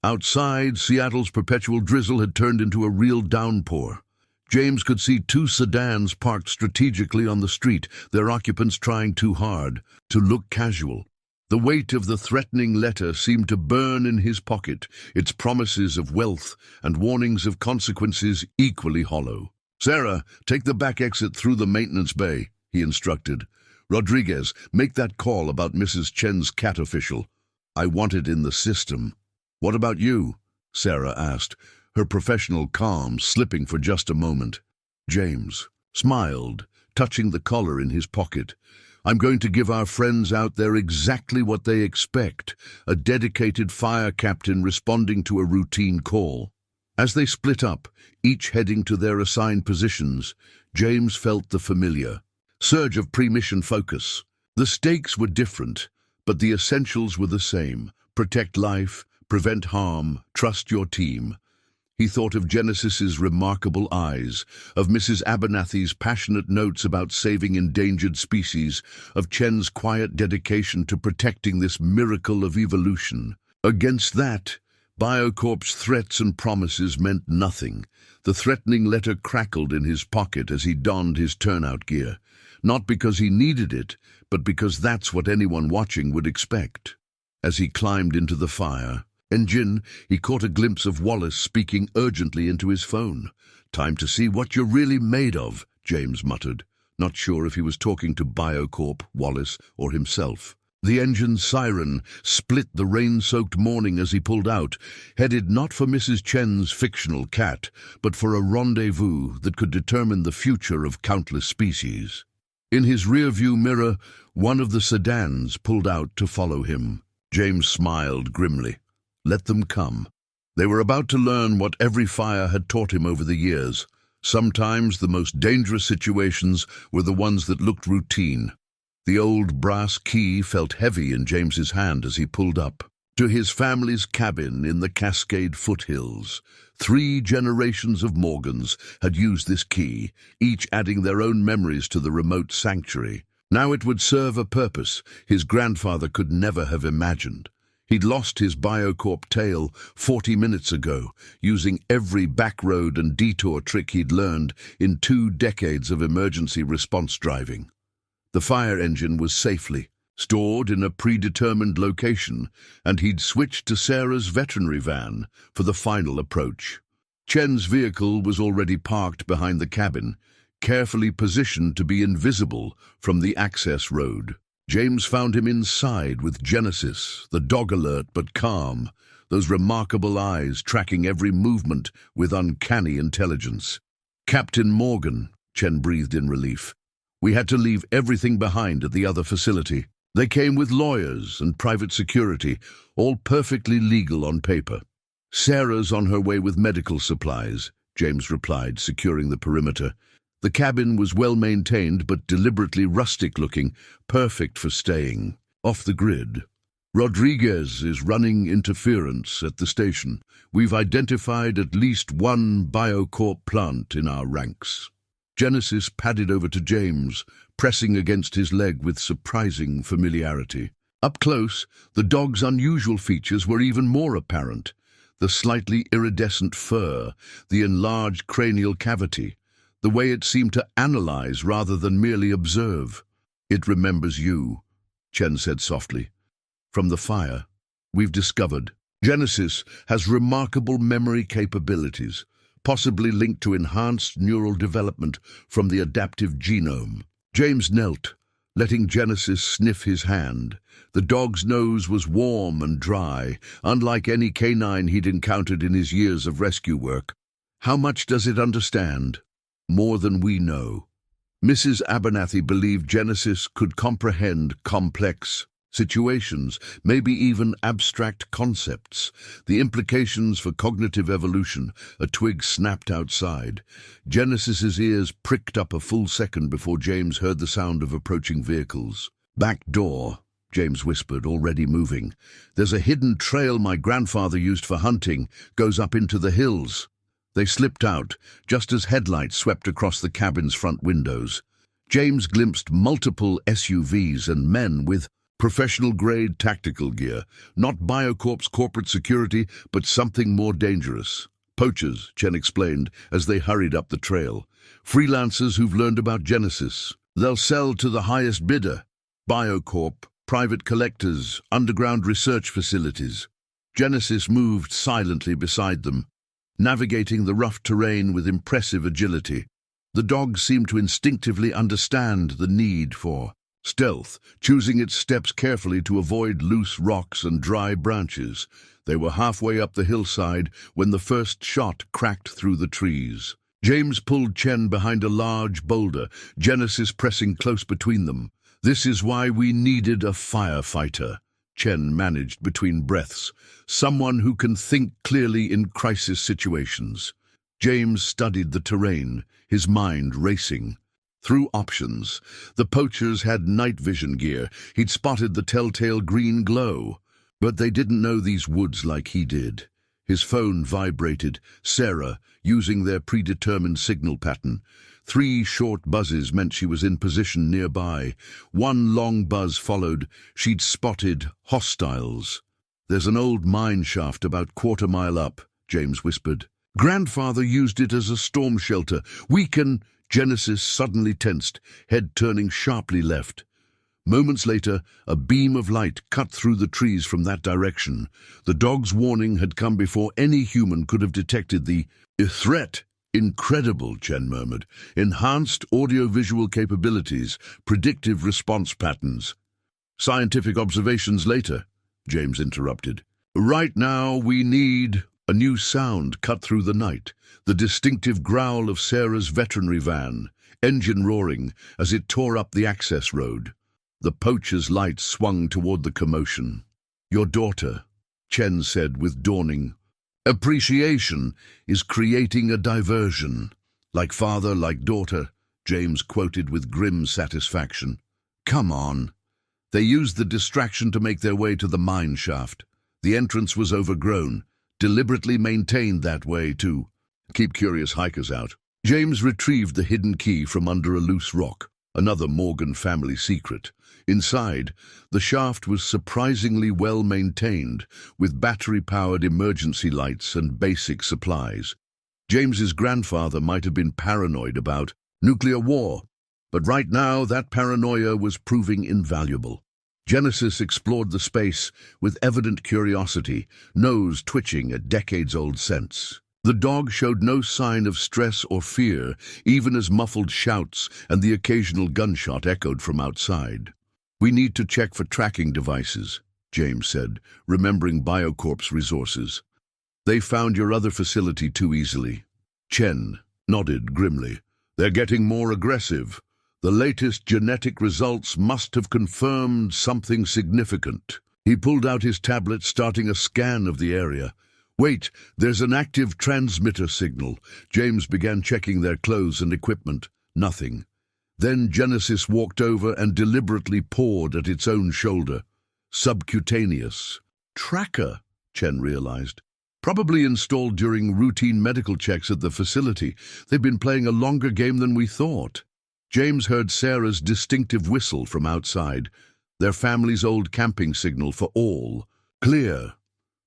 Outside, Seattle's perpetual drizzle had turned into a real downpour. James could see 2 sedans parked strategically on the street, their occupants trying too hard to look casual. The weight of the threatening letter seemed to burn in his pocket, its promises of wealth and warnings of consequences equally hollow. "Sarah, take the back exit through the maintenance bay," he instructed. "Rodriguez, make that call about Mrs. Chen's cat official. I want it in the system." "What about you?" Sarah asked, her professional calm slipping for just a moment. James smiled, touching the collar in his pocket. "I'm going to give our friends out there exactly what they expect, a dedicated fire captain responding to a routine call." As they split up, each heading to their assigned positions, James felt the familiar surge of pre-mission focus. The stakes were different, but the essentials were the same. Protect life, prevent harm, trust your team. He thought of Genesis's remarkable eyes, of Mrs. Abernathy's passionate notes about saving endangered species, of Chen's quiet dedication to protecting this miracle of evolution. Against that, BioCorp's threats and promises meant nothing. The threatening letter crackled in his pocket as he donned his turnout gear, not because he needed it, but because that's what anyone watching would expect. As he climbed into the fire engine, he caught a glimpse of Wallace speaking urgently into his phone. "Time to see what you're really made of," James muttered, not sure if he was talking to BioCorp, Wallace, or himself. The engine's siren split the rain-soaked morning as he pulled out, headed not for Mrs. Chen's fictional cat, but for a rendezvous that could determine the future of countless species. In his rearview mirror, one of the sedans pulled out to follow him. James smiled grimly. Let them come. They were about to learn what every fire had taught him over the years. Sometimes the most dangerous situations were the ones that looked routine. The old brass key felt heavy in James's hand as he pulled up. To his family's cabin in the Cascade foothills. 3 generations of Morgans had used this key, each adding their own memories to the remote sanctuary. Now it would serve a purpose his grandfather could never have imagined. He'd lost his BioCorp tail 40 minutes ago, using every back road and detour trick he'd learned in 2 decades of emergency response driving. The fire engine was safely stored in a predetermined location, and he'd switched to Sarah's veterinary van for the final approach. Chen's vehicle was already parked behind the cabin, carefully positioned to be invisible from the access road. James found him inside with Genesis, the dog alert but calm, those remarkable eyes tracking every movement with uncanny intelligence. "Captain Morgan," Chen breathed in relief. "We had to leave everything behind at the other facility. They came with lawyers and private security, all perfectly legal on paper." "Sarah's on her way with medical supplies," James replied, securing the perimeter. The cabin was well-maintained but deliberately rustic-looking, perfect for staying off the grid. "Rodriguez is running interference at the station. We've identified at least 1 BioCorp plant in our ranks." Genesis padded over to James, pressing against his leg with surprising familiarity. Up close, the dog's unusual features were even more apparent. The slightly iridescent fur, the enlarged cranial cavity, the way it seemed to analyze rather than merely observe. "It remembers you," Chen said softly. "From the fire. We've discovered Genesis has remarkable memory capabilities, possibly linked to enhanced neural development from the adaptive genome." James knelt, letting Genesis sniff his hand. The dog's nose was warm and dry, unlike any canine he'd encountered in his years of rescue work. "How much does it understand?" "More than we know." Mrs. Abernathy believed Genesis could comprehend complex situations, maybe even abstract concepts. The implications for cognitive evolution. A twig snapped outside. Genesis's ears pricked up a full second before James heard the sound of approaching vehicles. "Back door," James whispered, already moving. "There's a hidden trail my grandfather used for hunting, goes up into the hills." They slipped out, just as headlights swept across the cabin's front windows. James glimpsed multiple SUVs and men with professional-grade tactical gear, not Biocorp's corporate security, but something more dangerous. "Poachers," Chen explained as they hurried up the trail. "Freelancers who've learned about Genesis. They'll sell to the highest bidder. Biocorp, private collectors, underground research facilities." Genesis moved silently beside them, navigating the rough terrain with impressive agility. The dog seemed to instinctively understand the need for stealth, choosing its steps carefully to avoid loose rocks and dry branches. They were halfway up the hillside when the first shot cracked through the trees. James pulled Chen behind a large boulder, Genesis pressing close between them. "This is why we needed a firefighter," Chen managed between breaths. "Someone who can think clearly in crisis situations." James studied the terrain, his mind racing. Through options, the poachers had night vision gear. He'd spotted the telltale green glow. But they didn't know these woods like he did. His phone vibrated. Sarah, using their predetermined signal pattern. 3 short buzzes meant she was in position nearby. 1 long buzz followed. She'd spotted hostiles. "There's an old mine shaft about quarter-mile up," James whispered. "Grandfather used it as a storm shelter. We can—" Genesis suddenly tensed, head turning sharply left. Moments later, a beam of light cut through the trees from that direction. The dog's warning had come before any human could have detected the threat. "Incredible," Chen murmured. "Enhanced audio-visual capabilities, predictive response patterns." "Scientific observations later," James interrupted. "Right now we need—" A new sound cut through the night, the distinctive growl of Sarah's veterinary van, engine roaring as it tore up the access road. The poacher's light swung toward the commotion. "Your daughter," Chen said with dawning appreciation, "is creating a diversion." "Like father, like daughter," James quoted with grim satisfaction. "Come on." They used the distraction to make their way to the mine shaft. The entrance was overgrown, deliberately maintained that way to keep curious hikers out. James retrieved the hidden key from under a loose rock, another Morgan family secret. Inside, the shaft was surprisingly well maintained, with battery-powered emergency lights and basic supplies. James's grandfather might have been paranoid about nuclear war, but right now that paranoia was proving invaluable. Genesis explored the space with evident curiosity, nose twitching at decades-old scents. The dog showed no sign of stress or fear, even as muffled shouts and the occasional gunshot echoed from outside. "We need to check for tracking devices," James said, remembering Biocorp's resources. "They found your other facility too easily." Chen nodded grimly. "They're getting more aggressive. The latest genetic results must have confirmed something significant." He pulled out his tablet, starting a scan of the area. "Wait, there's an active transmitter signal." James began checking their clothes and equipment. Nothing. Then Genesis walked over and deliberately pawed at its own shoulder. Subcutaneous. "Tracker," Chen realized. "Probably installed during routine medical checks at the facility. They've been playing a longer game than we thought." James heard Sarah's distinctive whistle from outside, their family's old camping signal for all. Clear.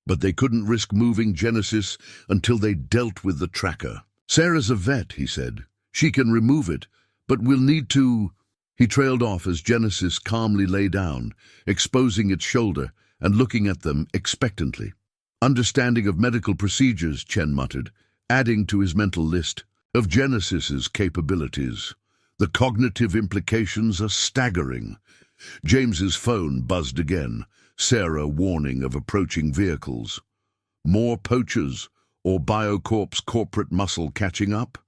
But they couldn't risk moving Genesis until they dealt with the tracker. "Sarah's a vet," he said. "She can remove it, but we'll need to—" He trailed off as Genesis calmly lay down, exposing its shoulder and looking at them expectantly. "Understanding of medical procedures," Chen muttered, adding to his mental list of Genesis's capabilities. "The cognitive implications are staggering." James's phone buzzed again, Sarah warning of approaching vehicles. More poachers, or Biocorp's corporate muscle catching up?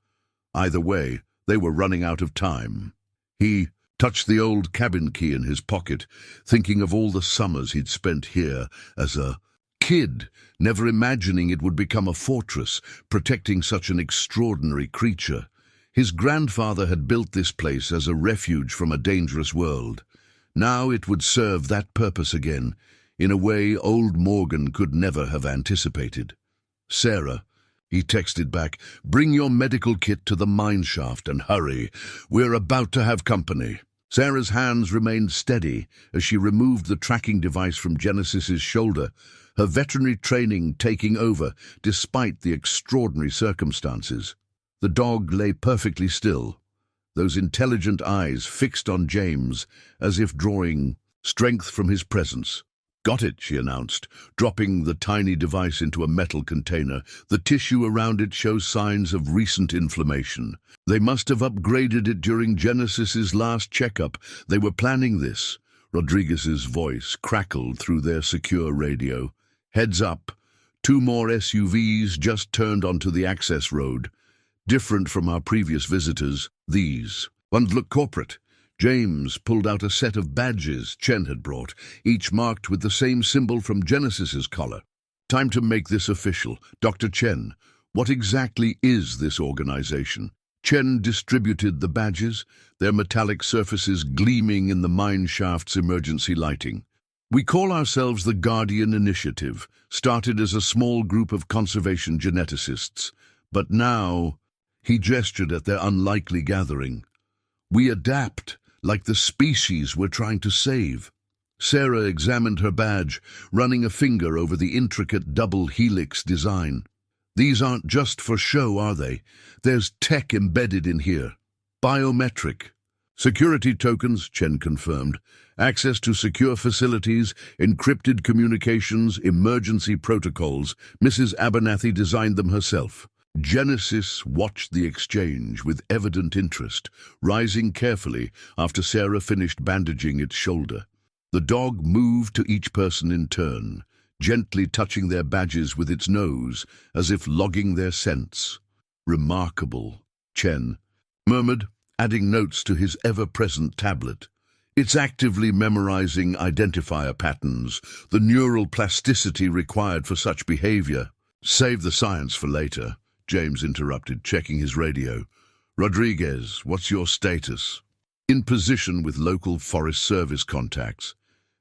Either way, they were running out of time. He touched the old cabin key in his pocket, thinking of all the summers he'd spent here as a kid, never imagining it would become a fortress, protecting such an extraordinary creature. His grandfather had built this place as a refuge from a dangerous world. Now it would serve that purpose again, in a way old Morgan could never have anticipated. "Sarah," he texted back, "bring your medical kit to the mine shaft and hurry. We're about to have company." Sarah's hands remained steady as she removed the tracking device from Genesis's shoulder, her veterinary training taking over despite the extraordinary circumstances. The dog lay perfectly still, those intelligent eyes fixed on James as if drawing strength from his presence. "Got it," she announced, dropping the tiny device into a metal container. The tissue around it shows signs of recent inflammation. They must have upgraded it during Genesis's last checkup. They were planning this. Rodriguez's voice crackled through their secure radio. "Heads up. 2 more SUVs just turned onto the access road. Different from our previous visitors, these. One look corporate." James pulled out a set of badges Chen had brought, each marked with the same symbol from Genesis's collar. "Time to make this official. Dr. Chen, what exactly is this organization?" Chen distributed the badges, their metallic surfaces gleaming in the mine shaft's emergency lighting. "We call ourselves the Guardian Initiative, started as a small group of conservation geneticists. But now," he gestured at their unlikely gathering, "we adapt, like the species we're trying to save." Sarah examined her badge, running a finger over the intricate double helix design. "These aren't just for show, are they? There's tech embedded in here. Biometric. Security tokens," Chen confirmed. "Access to secure facilities, encrypted communications, emergency protocols. Mrs. Abernathy designed them herself." Genesis watched the exchange with evident interest, rising carefully after Sarah finished bandaging its shoulder. The dog moved to each person in turn, gently touching their badges with its nose, as if logging their scents. "Remarkable," Chen murmured, adding notes to his ever-present tablet. "It's actively memorizing identifier patterns, the neural plasticity required for such behavior." "Save the science for later," James interrupted, checking his radio. "Rodriguez, what's your status?" "In position with local Forest Service contacts.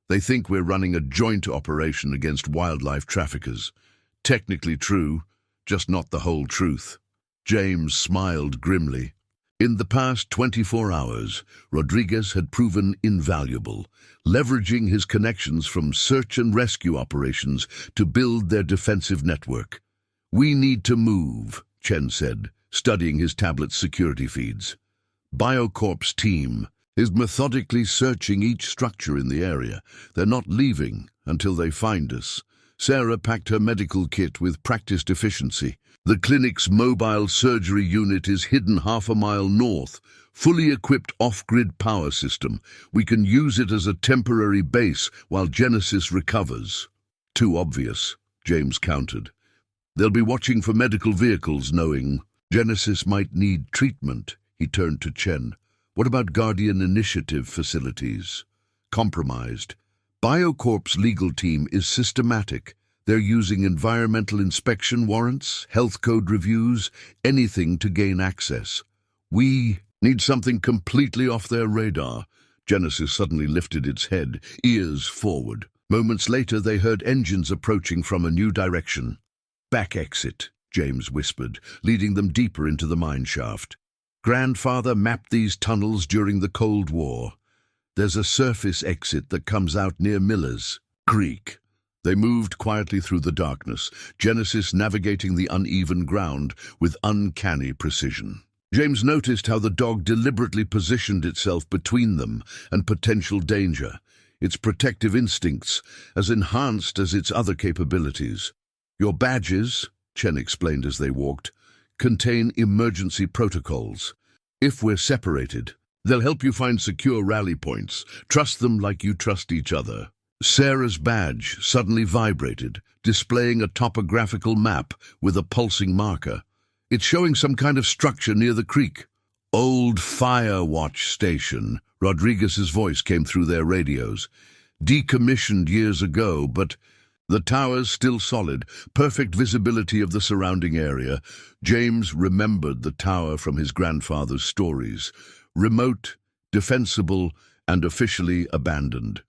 They think we're running a joint operation against wildlife traffickers. Technically true, just not the whole truth." James smiled grimly. In the past 24 hours, Rodriguez had proven invaluable, leveraging his connections from search and rescue operations to build their defensive network. "We need to move," Chen said, studying his tablet's security feeds. "Biocorp's team is methodically searching each structure in the area. They're not leaving until they find us." Sarah packed her medical kit with practiced efficiency. "The clinic's mobile surgery unit is hidden half a mile north, fully equipped off-grid power system. We can use it as a temporary base while Genesis recovers." "Too obvious," James countered. "They'll be watching for medical vehicles, knowing Genesis might need treatment." He turned to Chen. "What about Guardian Initiative facilities?" "Compromised. Biocorp's legal team is systematic. They're using environmental inspection warrants, health code reviews, anything to gain access. We need something completely off their radar." Genesis suddenly lifted its head, ears forward. Moments later, they heard engines approaching from a new direction. "Back exit," James whispered, leading them deeper into the mine shaft. "Grandfather mapped these tunnels during the Cold War. There's a surface exit that comes out near Miller's Creek." They moved quietly through the darkness, Genesis navigating the uneven ground with uncanny precision. James noticed how the dog deliberately positioned itself between them and potential danger, its protective instincts as enhanced as its other capabilities. "Your badges," Chen explained as they walked, "contain emergency protocols. If we're separated, they'll help you find secure rally points. Trust them like you trust each other." Sarah's badge suddenly vibrated, displaying a topographical map with a pulsing marker. "It's showing some kind of structure near the creek." Old Fire Watch Station. Rodriguez's voice came through their radios. Decommissioned years ago, but the tower's still solid, perfect visibility of the surrounding area. James remembered the tower from his grandfather's stories. Remote, defensible, and officially abandoned.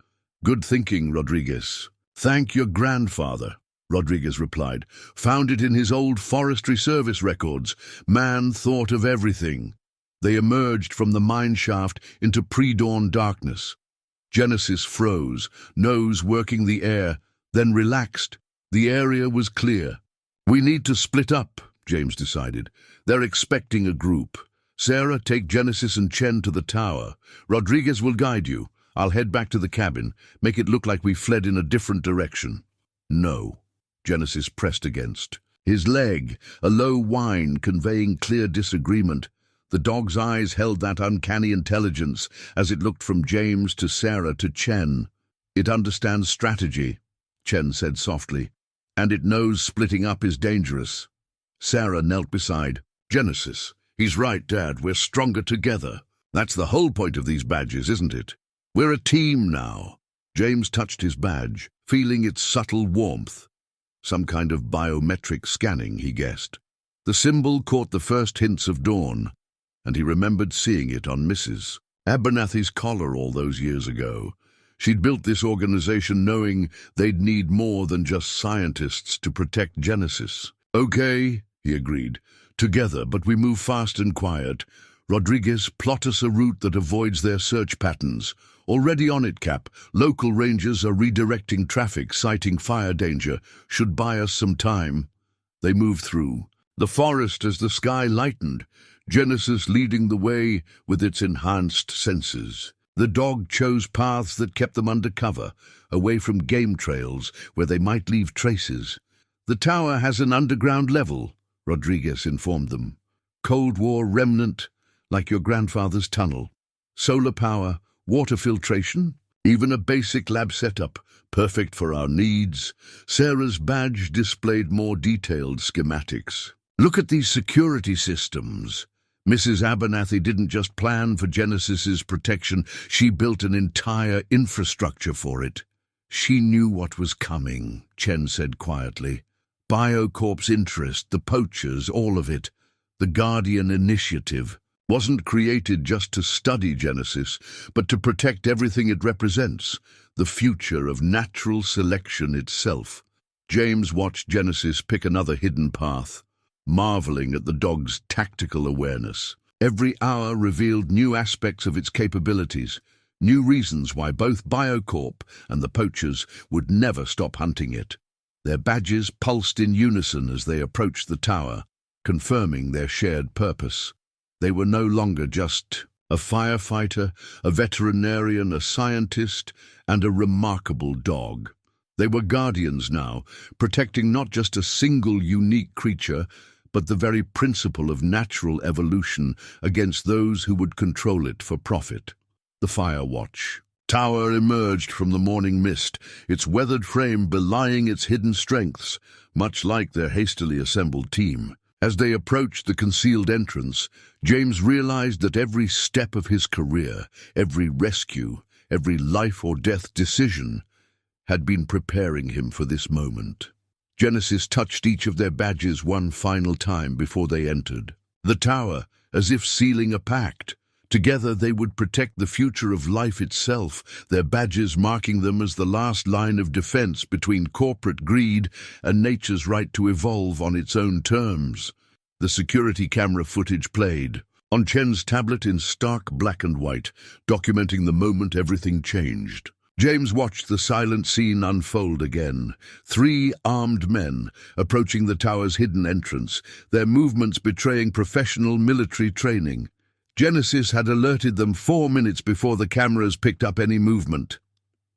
Good thinking, Rodriguez. Thank your grandfather, Rodriguez replied. Found it in his old Forestry Service records. Man thought of everything. They emerged from the mine shaft into pre-dawn darkness. Genesis froze, nose working the air, then relaxed. The area was clear. We need to split up, James decided. They're expecting a group. Sarah, take Genesis and Chen to the tower. Rodriguez will guide you. I'll head back to the cabin, make it look like we fled in a different direction. No, Genesis pressed against. His leg, a low whine conveying clear disagreement. The dog's eyes held that uncanny intelligence as it looked from James to Sarah to Chen. It understands strategy, Chen said softly, and it knows splitting up is dangerous. Sarah knelt beside. Genesis, he's right, Dad, we're stronger together. That's the whole point of these badges, isn't it? We're a team now. James touched his badge, feeling its subtle warmth. Some kind of biometric scanning, he guessed. The symbol caught the first hints of dawn, and he remembered seeing it on Mrs. Abernathy's collar all those years ago. She'd built this organization knowing they'd need more than just scientists to protect Genesis. Okay, he agreed. Together, but we move fast and quiet. Rodriguez, plot us a route that avoids their search patterns. Already on it, Cap. Local rangers are redirecting traffic, citing fire danger. Should buy us some time. They moved through the forest as the sky lightened, Genesis leading the way with its enhanced senses. The dog chose paths that kept them under cover, away from game trails where they might leave traces. The tower has an underground level, Rodriguez informed them. Cold War remnant, like your grandfather's tunnel. Solar power, water filtration, even a basic lab setup, perfect for our needs. Sarah's badge displayed more detailed schematics. Look at these security systems. Mrs. Abernathy didn't just plan for Genesis's protection, she built an entire infrastructure for it. She knew what was coming, Chen said quietly. BioCorp's interest, the poachers, all of it. The Guardian Initiative wasn't created just to study Genesis, but to protect everything it represents, the future of natural selection itself. James watched Genesis pick another hidden path, marveling at the dog's tactical awareness. Every hour revealed new aspects of its capabilities, new reasons why both BioCorp and the poachers would never stop hunting it. Their badges pulsed in unison as they approached the tower, confirming their shared purpose. They were no longer just a firefighter, a veterinarian, a scientist, and a remarkable dog. They were guardians now, protecting not just a single unique creature, but the very principle of natural evolution against those who would control it for profit. The Fire Watch tower emerged from the morning mist, its weathered frame belying its hidden strengths, much like their hastily assembled team. As they approached the concealed entrance, James realized that every step of his career, every rescue, every life or death decision, had been preparing him for this moment. Genesis touched each of their badges one final time before they entered the tower, as if sealing a pact. Together they would protect the future of life itself, their badges marking them as the last line of defense between corporate greed and nature's right to evolve on its own terms. The security camera footage played on Chen's tablet in stark black and white, documenting the moment everything changed. James watched the silent scene unfold again. 3 armed men approaching the tower's hidden entrance, their movements betraying professional military training. Genesis had alerted them 4 minutes before the cameras picked up any movement.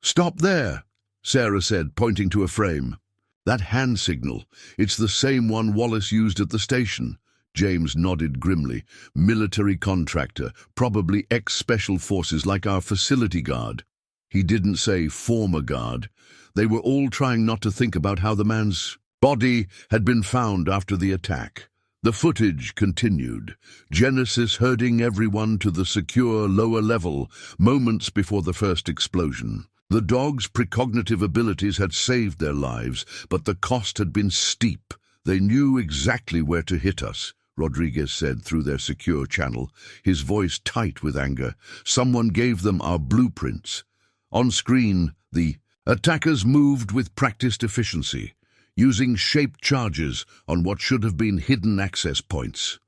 "Stop there," Sarah said, pointing to a frame. "That hand signal, it's the same one Wallace used at the station." James nodded grimly. "Military contractor, probably ex-special forces like our facility guard." He didn't say former guard. They were all trying not to think about how the man's body had been found after the attack. The footage continued, Genesis herding everyone to the secure lower level moments before the first explosion. The dog's precognitive abilities had saved their lives, but the cost had been steep. They knew exactly where to hit us, Rodriguez said through their secure channel, his voice tight with anger. Someone gave them our blueprints. On screen, the attackers moved with practiced efficiency, using shaped charges on what should have been hidden access points.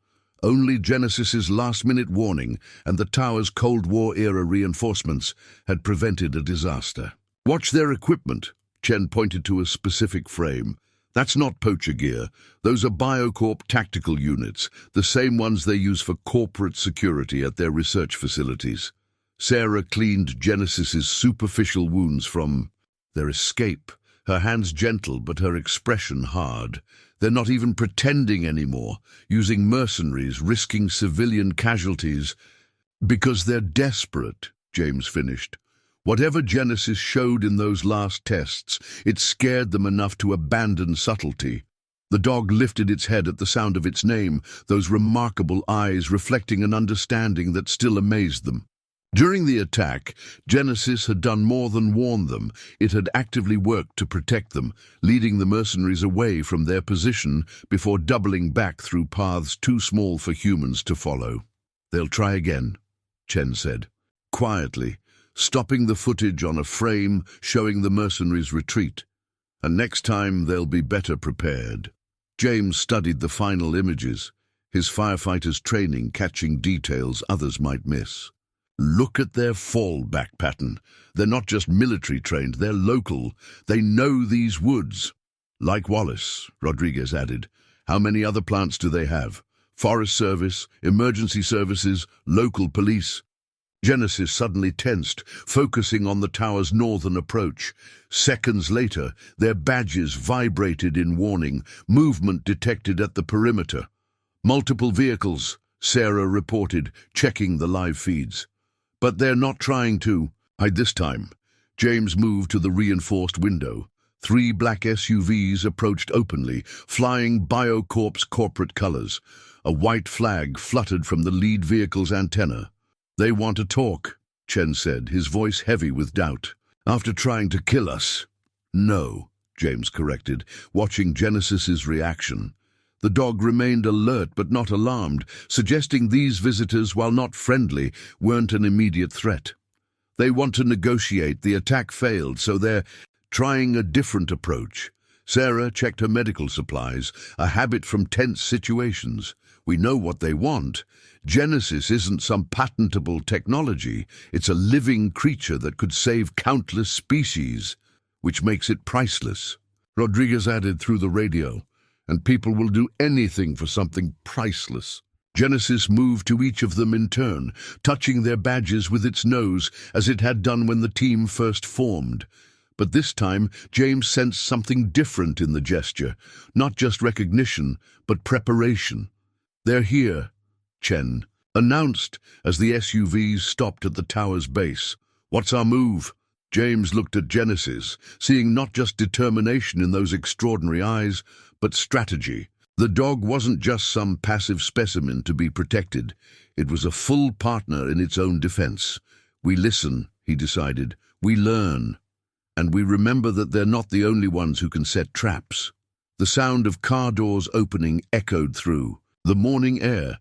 Only Genesis's last-minute warning and the tower's Cold War-era reinforcements had prevented a disaster. Watch their equipment, Chen pointed to a specific frame. That's not poacher gear. Those are Biocorp tactical units, the same ones they use for corporate security at their research facilities. Sarah cleaned Genesis's superficial wounds from their escape, her hands gentle but her expression hard. They're not even pretending anymore, using mercenaries, risking civilian casualties. Because they're desperate, James finished. Whatever Genesis showed in those last tests, it scared them enough to abandon subtlety. The dog lifted its head at the sound of its name, those remarkable eyes reflecting an understanding that still amazed them. During the attack, Genesis had done more than warn them. It had actively worked to protect them, leading the mercenaries away from their position before doubling back through paths too small for humans to follow. They'll try again, Chen said, quietly, stopping the footage on a frame showing the mercenaries' retreat. And next time they'll be better prepared. James studied the final images, his firefighters' training catching details others might miss. Look at their fallback pattern. They're not just military trained, they're local. They know these woods. Like Wallace, Rodriguez added. How many other plants do they have? Forest Service, emergency services, local police. Genesis suddenly tensed, focusing on the tower's northern approach. Seconds later, their badges vibrated in warning, movement detected at the perimeter. Multiple vehicles, Sarah reported, checking the live feeds. But they're not trying to hide this time. James moved to the reinforced window. 3 black SUVs approached openly, flying Biocorp's corporate colors. A white flag fluttered from the lead vehicle's antenna. They want to talk, Chen said, his voice heavy with doubt. After trying to kill us. No, James corrected, watching Genesis's reaction. The dog remained alert but not alarmed, suggesting these visitors, while not friendly, weren't an immediate threat. They want to negotiate. The attack failed, so they're trying a different approach. Sarah checked her medical supplies, a habit from tense situations. We know what they want. Genesis isn't some patentable technology. It's a living creature that could save countless species, which makes it priceless. Rodriguez added through the radio, and people will do anything for something priceless. Genesis moved to each of them in turn, touching their badges with its nose as it had done when the team first formed. But this time, James sensed something different in the gesture, not just recognition, but preparation. They're here, Chen announced as the SUVs stopped at the tower's base. What's our move? James looked at Genesis, seeing not just determination in those extraordinary eyes, but strategy. The dog wasn't just some passive specimen to be protected. It was a full partner in its own defense. We listen, he decided. We learn. And we remember that they're not the only ones who can set traps. The sound of car doors opening echoed through the morning air.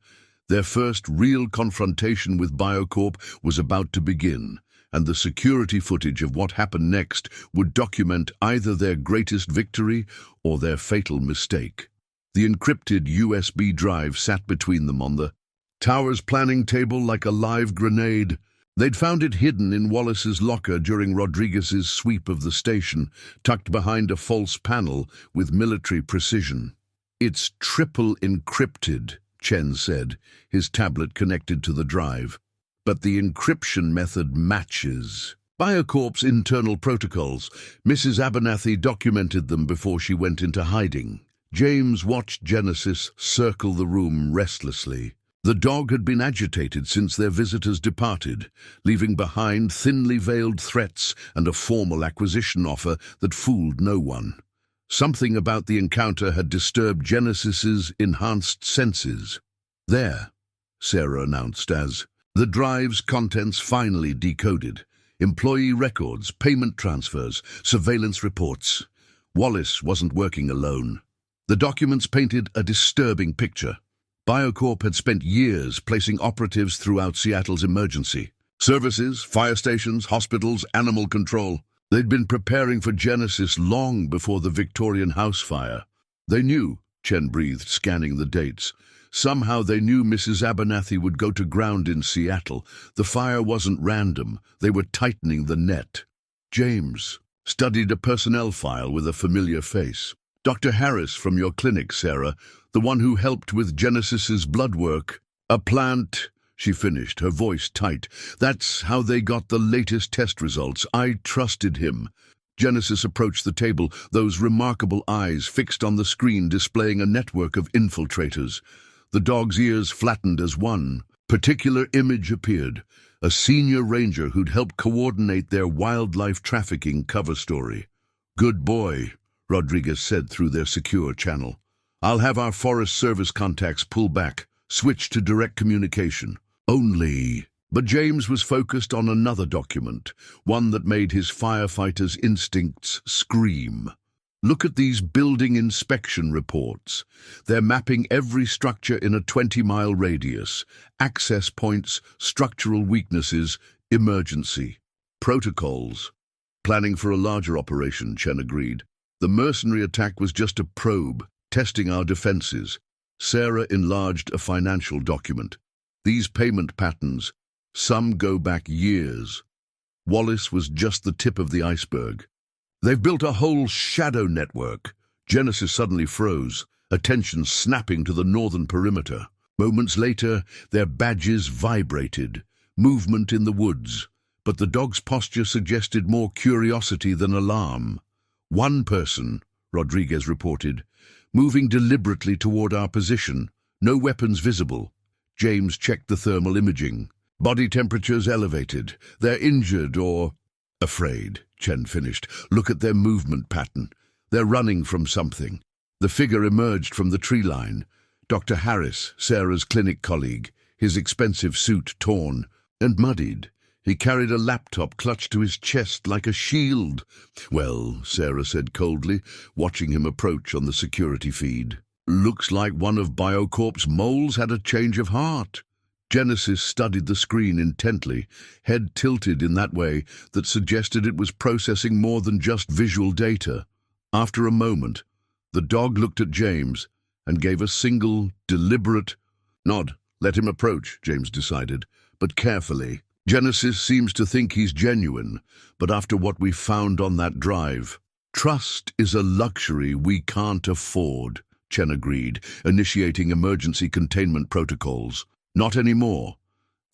Their first real confrontation with Biocorp was about to begin, and the security footage of what happened next would document either their greatest victory or their fatal mistake. The encrypted USB drive sat between them on the tower's planning table like a live grenade. They'd found it hidden in Wallace's locker during Rodriguez's sweep of the station, tucked behind a false panel with military precision. It's triple encrypted, Chen said, his tablet connected to the drive. But the encryption method matches Biocorp's internal protocols. Mrs. Abernathy documented them before she went into hiding. James watched Genesis circle the room restlessly. The dog had been agitated since their visitors departed, leaving behind thinly veiled threats and a formal acquisition offer that fooled no one. Something about the encounter had disturbed Genesis's enhanced senses. "There," Sarah announced as the drive's contents finally decoded. Employee records, payment transfers, surveillance reports. Wallace wasn't working alone. The documents painted a disturbing picture. BioCorp had spent years placing operatives throughout Seattle's emergency services, fire stations, hospitals, animal control. They'd been preparing for Genesis long before the Victorian house fire. They knew, Chen breathed, scanning the dates. Somehow they knew Mrs. Abernathy would go to ground in Seattle. The fire wasn't random. They were tightening the net. James studied a personnel file with a familiar face. "Dr. Harris from your clinic, Sarah, the one who helped with Genesis's blood work." "A plant," she finished, her voice tight. "That's how they got the latest test results. I trusted him." Genesis approached the table, those remarkable eyes fixed on the screen displaying a network of infiltrators. The dog's ears flattened as one particular image appeared, a senior ranger who'd helped coordinate their wildlife trafficking cover story. "Good boy," Rodriguez said through their secure channel. "I'll have our Forest Service contacts pull back, switch to direct communication." Only... But James was focused on another document, one that made his firefighter's instincts scream. "Look at these building inspection reports. They're mapping every structure in a 20-mile radius. Access points, structural weaknesses, emergency. Protocols." "Planning for a larger operation," Chen agreed. "The mercenary attack was just a probe, testing our defenses." Sarah enlarged a financial document. "These payment patterns, some go back years." Wallace was just the tip of the iceberg. "They've built a whole shadow network." Genesis suddenly froze, attention snapping to the northern perimeter. Moments later, their badges vibrated. Movement in the woods. But the dog's posture suggested more curiosity than alarm. "One person," Rodriguez reported, "moving deliberately toward our position. No weapons visible." James checked the thermal imaging. "Body temperatures elevated. They're injured or afraid," Chen finished. "Look at their movement pattern. They're running from something." The figure emerged from the tree line. Dr. Harris, Sarah's clinic colleague, his expensive suit torn and muddied. He carried a laptop clutched to his chest like a shield. "Well," Sarah said coldly, watching him approach on the security feed. "Looks like one of BioCorp's moles had a change of heart." Genesis studied the screen intently, head tilted in that way that suggested it was processing more than just visual data. After a moment, the dog looked at James and gave a single, deliberate nod. "Let him approach," James decided, "but carefully. Genesis seems to think he's genuine, but after what we found on that drive, trust is a luxury we can't afford," Chen agreed, initiating emergency containment protocols. "Not anymore."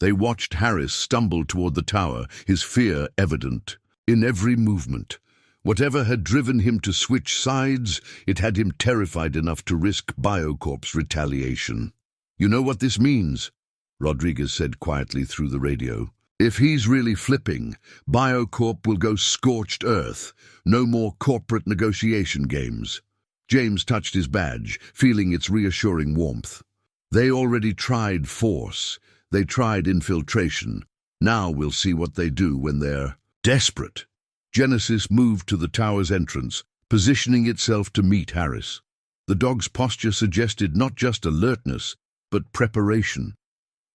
They watched Harris stumble toward the tower, his fear evident in every movement. Whatever had driven him to switch sides, it had him terrified enough to risk BioCorp's retaliation. "You know what this means?" Rodriguez said quietly through the radio. "If he's really flipping, BioCorp will go scorched earth. No more corporate negotiation games." James touched his badge, feeling its reassuring warmth. "They already tried force. They tried infiltration. Now we'll see what they do when they're desperate." Genesis moved to the tower's entrance, positioning itself to meet Harris. The dog's posture suggested not just alertness, but preparation,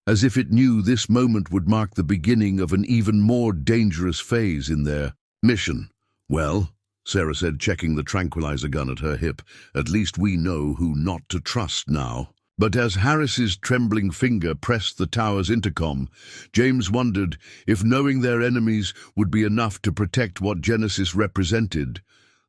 as if it knew this moment would mark the beginning of an even more dangerous phase in their mission. "Well," Sarah said, checking the tranquilizer gun at her hip, "at least we know who not to trust now." But as Harris's trembling finger pressed the tower's intercom, James wondered if knowing their enemies would be enough to protect what Genesis represented,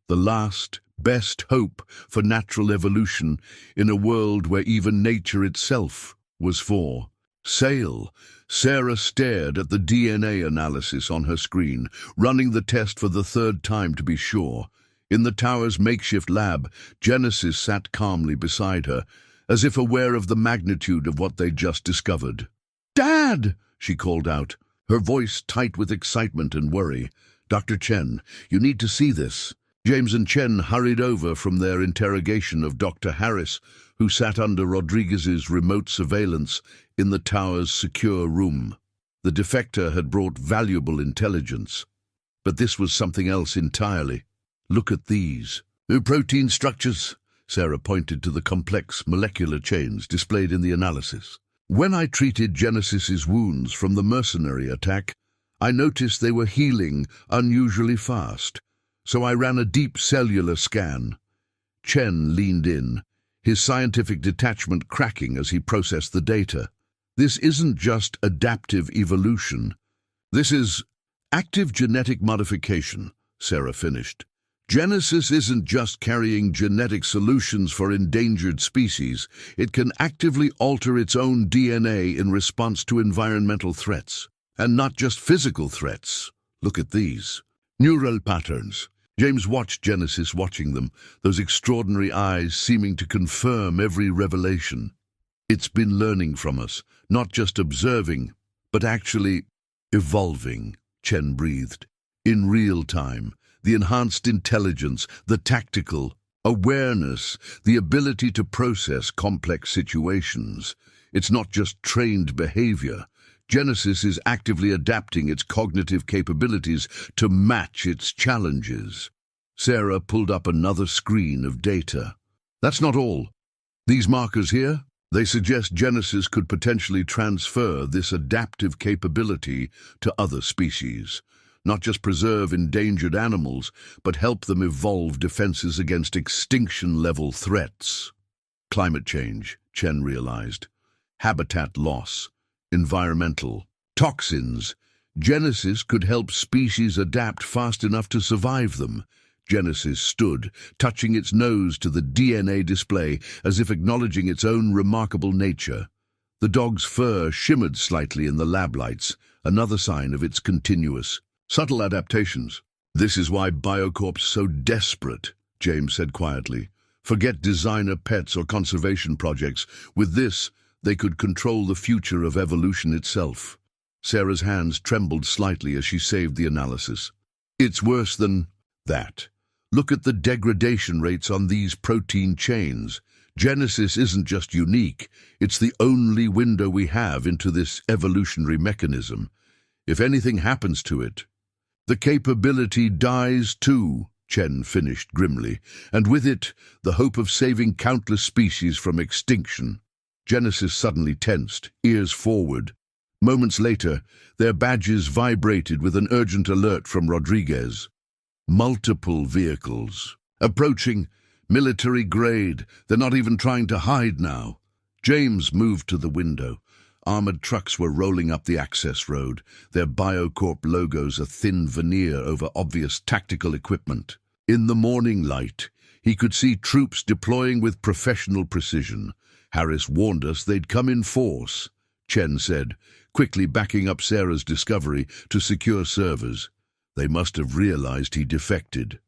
the last, best hope for natural evolution in a world where even nature itself was for sale. Sarah stared at the DNA analysis on her screen, running the test for the third time to be sure. In the tower's makeshift lab, Genesis sat calmly beside her, as if aware of the magnitude of what they'd just discovered. "Dad!" she called out, her voice tight with excitement and worry. "Dr. Chen, you need to see this." James and Chen hurried over from their interrogation of Dr. Harris, who sat under Rodriguez's remote surveillance in the tower's secure room. The defector had brought valuable intelligence. But this was something else entirely. Look at these. Protein structures. Sarah pointed to the complex molecular chains displayed in the analysis. When I treated Genesis's wounds from the mercenary attack, I noticed they were healing unusually fast, so I ran a deep cellular scan. Chen leaned in, his scientific detachment cracking as he processed the data. This isn't just adaptive evolution. This is active genetic modification, Sarah finished. Genesis isn't just carrying genetic solutions for endangered species. It can actively alter its own DNA in response to environmental threats. And not just physical threats. Look at these. Neural patterns. James watched Genesis watching them, those extraordinary eyes seeming to confirm every revelation. It's been learning from us, not just observing, but actually evolving, Chen breathed. In real time. The enhanced intelligence, the tactical awareness, the ability to process complex situations. It's not just trained behavior. Genesis is actively adapting its cognitive capabilities to match its challenges. Sarah pulled up another screen of data. That's not all. These markers here, they suggest Genesis could potentially transfer this adaptive capability to other species. Not just preserve endangered animals, but help them evolve defenses against extinction-level threats. Climate change, Chen realized. Habitat loss. Environmental. Toxins. Genesis could help species adapt fast enough to survive them. Genesis stood, touching its nose to the DNA display as if acknowledging its own remarkable nature. The dog's fur shimmered slightly in the lab lights, another sign of its continuous subtle adaptations. This is why Biocorp's so desperate, James said quietly. Forget designer pets or conservation projects. With this, they could control the future of evolution itself. Sarah's hands trembled slightly as she saved the analysis. It's worse than that. Look at the degradation rates on these protein chains. Genesis isn't just unique, it's the only window we have into this evolutionary mechanism. If anything happens to it, the capability dies too, Chen finished grimly, and with it, the hope of saving countless species from extinction. Genesis suddenly tensed, ears forward. Moments later, their badges vibrated with an urgent alert from Rodriguez. Multiple vehicles. Approaching. Military grade. They're not even trying to hide now. James moved to the window. Armored trucks were rolling up the access road, their Biocorp logos a thin veneer over obvious tactical equipment. In the morning light, he could see troops deploying with professional precision. Harris warned us they'd come in force, Chen said, quickly backing up Sarah's discovery to secure servers. They must have realized he defected.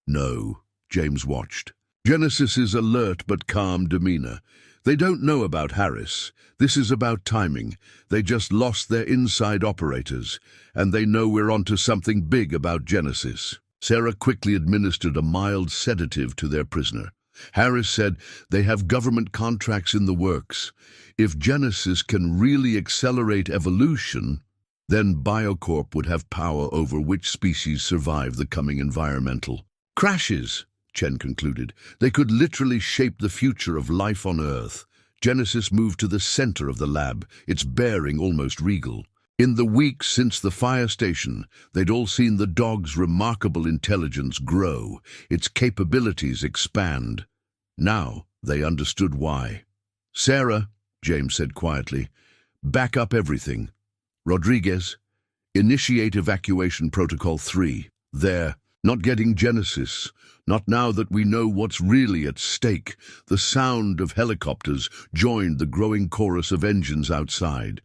No, James watched. Genesis's alert but calm demeanor. They don't know about Harris. This is about timing. They just lost their inside operators, and they know we're onto something big about Genesis. Sarah quickly administered a mild sedative to their prisoner. Harris said they have government contracts in the works. If Genesis can really accelerate evolution, then Biocorp would have power over which species survive the coming environmental crashes. Chen concluded. They could literally shape the future of life on Earth. Genesis moved to the center of the lab, its bearing almost regal. In the weeks since the fire station, they'd all seen the dog's remarkable intelligence grow, its capabilities expand. Now they understood why. Sarah, James said quietly, back up everything. Rodriguez, initiate evacuation protocol 3. There. Not getting Genesis, not now that we know what's really at stake. The sound of helicopters joined the growing chorus of engines outside.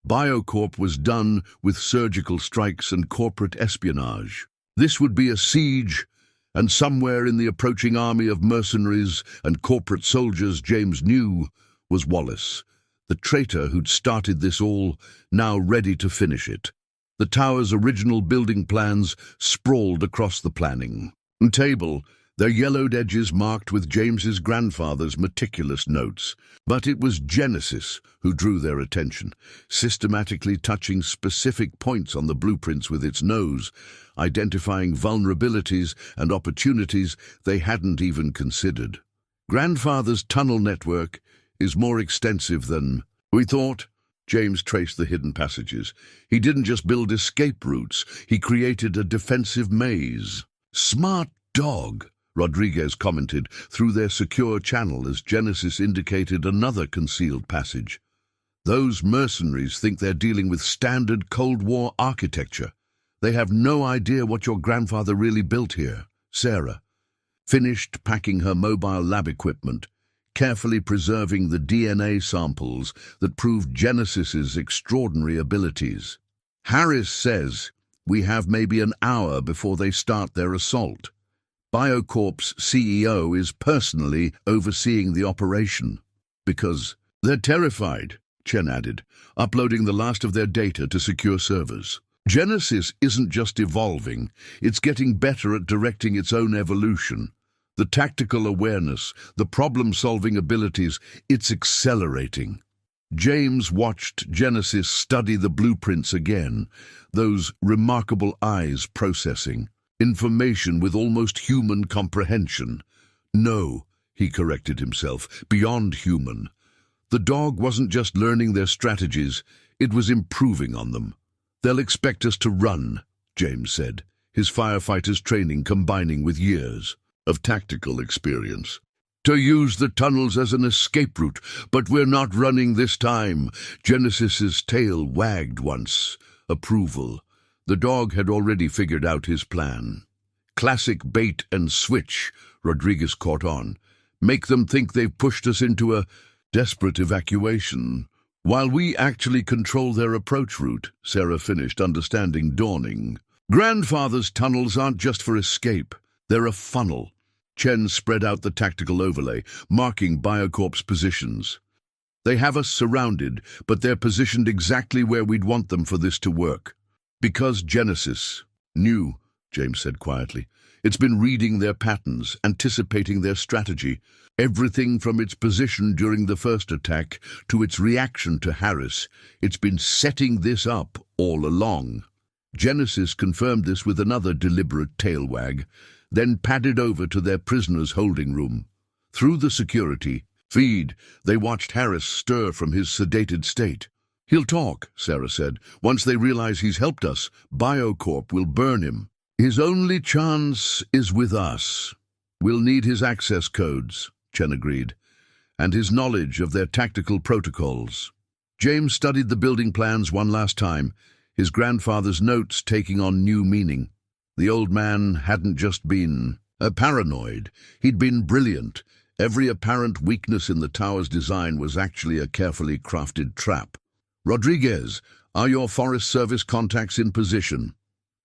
Biocorp was done with surgical strikes and corporate espionage. This would be a siege, and somewhere in the approaching army of mercenaries and corporate soldiers James knew was Wallace, the traitor who'd started this all, now ready to finish it. The tower's original building plans sprawled across the planning. table, their yellowed edges marked with James's grandfather's meticulous notes. But it was Genesis who drew their attention, systematically touching specific points on the blueprints with its nose, identifying vulnerabilities and opportunities they hadn't even considered. Grandfather's tunnel network is more extensive than we thought. James traced the hidden passages. He didn't just build escape routes, he created a defensive maze. Smart dog, Rodriguez commented through their secure channel as Genesis indicated another concealed passage. Those mercenaries think they're dealing with standard Cold War architecture. They have no idea what your grandfather really built here. Sarah finished packing her mobile lab equipment, carefully preserving the DNA samples that proved Genesis's extraordinary abilities. Harris says we have maybe an hour before they start their assault. BioCorp's CEO is personally overseeing the operation. Because they're terrified, Chen added, uploading the last of their data to secure servers. Genesis isn't just evolving, it's getting better at directing its own evolution. The tactical awareness, the problem-solving abilities, it's accelerating. James watched Genesis study the blueprints again, those remarkable eyes processing information with almost human comprehension. No, he corrected himself, beyond human. The dog wasn't just learning their strategies, it was improving on them. They'll expect us to run, James said, his firefighter's training combining with years of tactical experience. To use the tunnels as an escape route, but we're not running this time. Genesis's tail wagged once. Approval. The dog had already figured out his plan. Classic bait and switch, Rodriguez caught on. Make them think they've pushed us into a desperate evacuation, while we actually control their approach route, Sarah finished, understanding dawning. Grandfather's tunnels aren't just for escape. They're a funnel. Chen spread out the tactical overlay, marking BioCorp's positions. They have us surrounded, but they're positioned exactly where we'd want them for this to work. Because Genesis knew, James said quietly. It's been reading their patterns, anticipating their strategy. Everything from its position during the first attack to its reaction to Harris. It's been setting this up all along. Genesis confirmed this with another deliberate tail wag, then padded over to their prisoners' holding room. Through the security feed, they watched Harris stir from his sedated state. He'll talk, Sarah said. Once they realize he's helped us, BioCorp will burn him. His only chance is with us. We'll need his access codes, Chen agreed, and his knowledge of their tactical protocols. James studied the building plans one last time, his grandfather's notes taking on new meaning. The old man hadn't just been paranoid, he'd been brilliant. Every apparent weakness in the tower's design was actually a carefully crafted trap. Rodriguez, are your Forest Service contacts in position?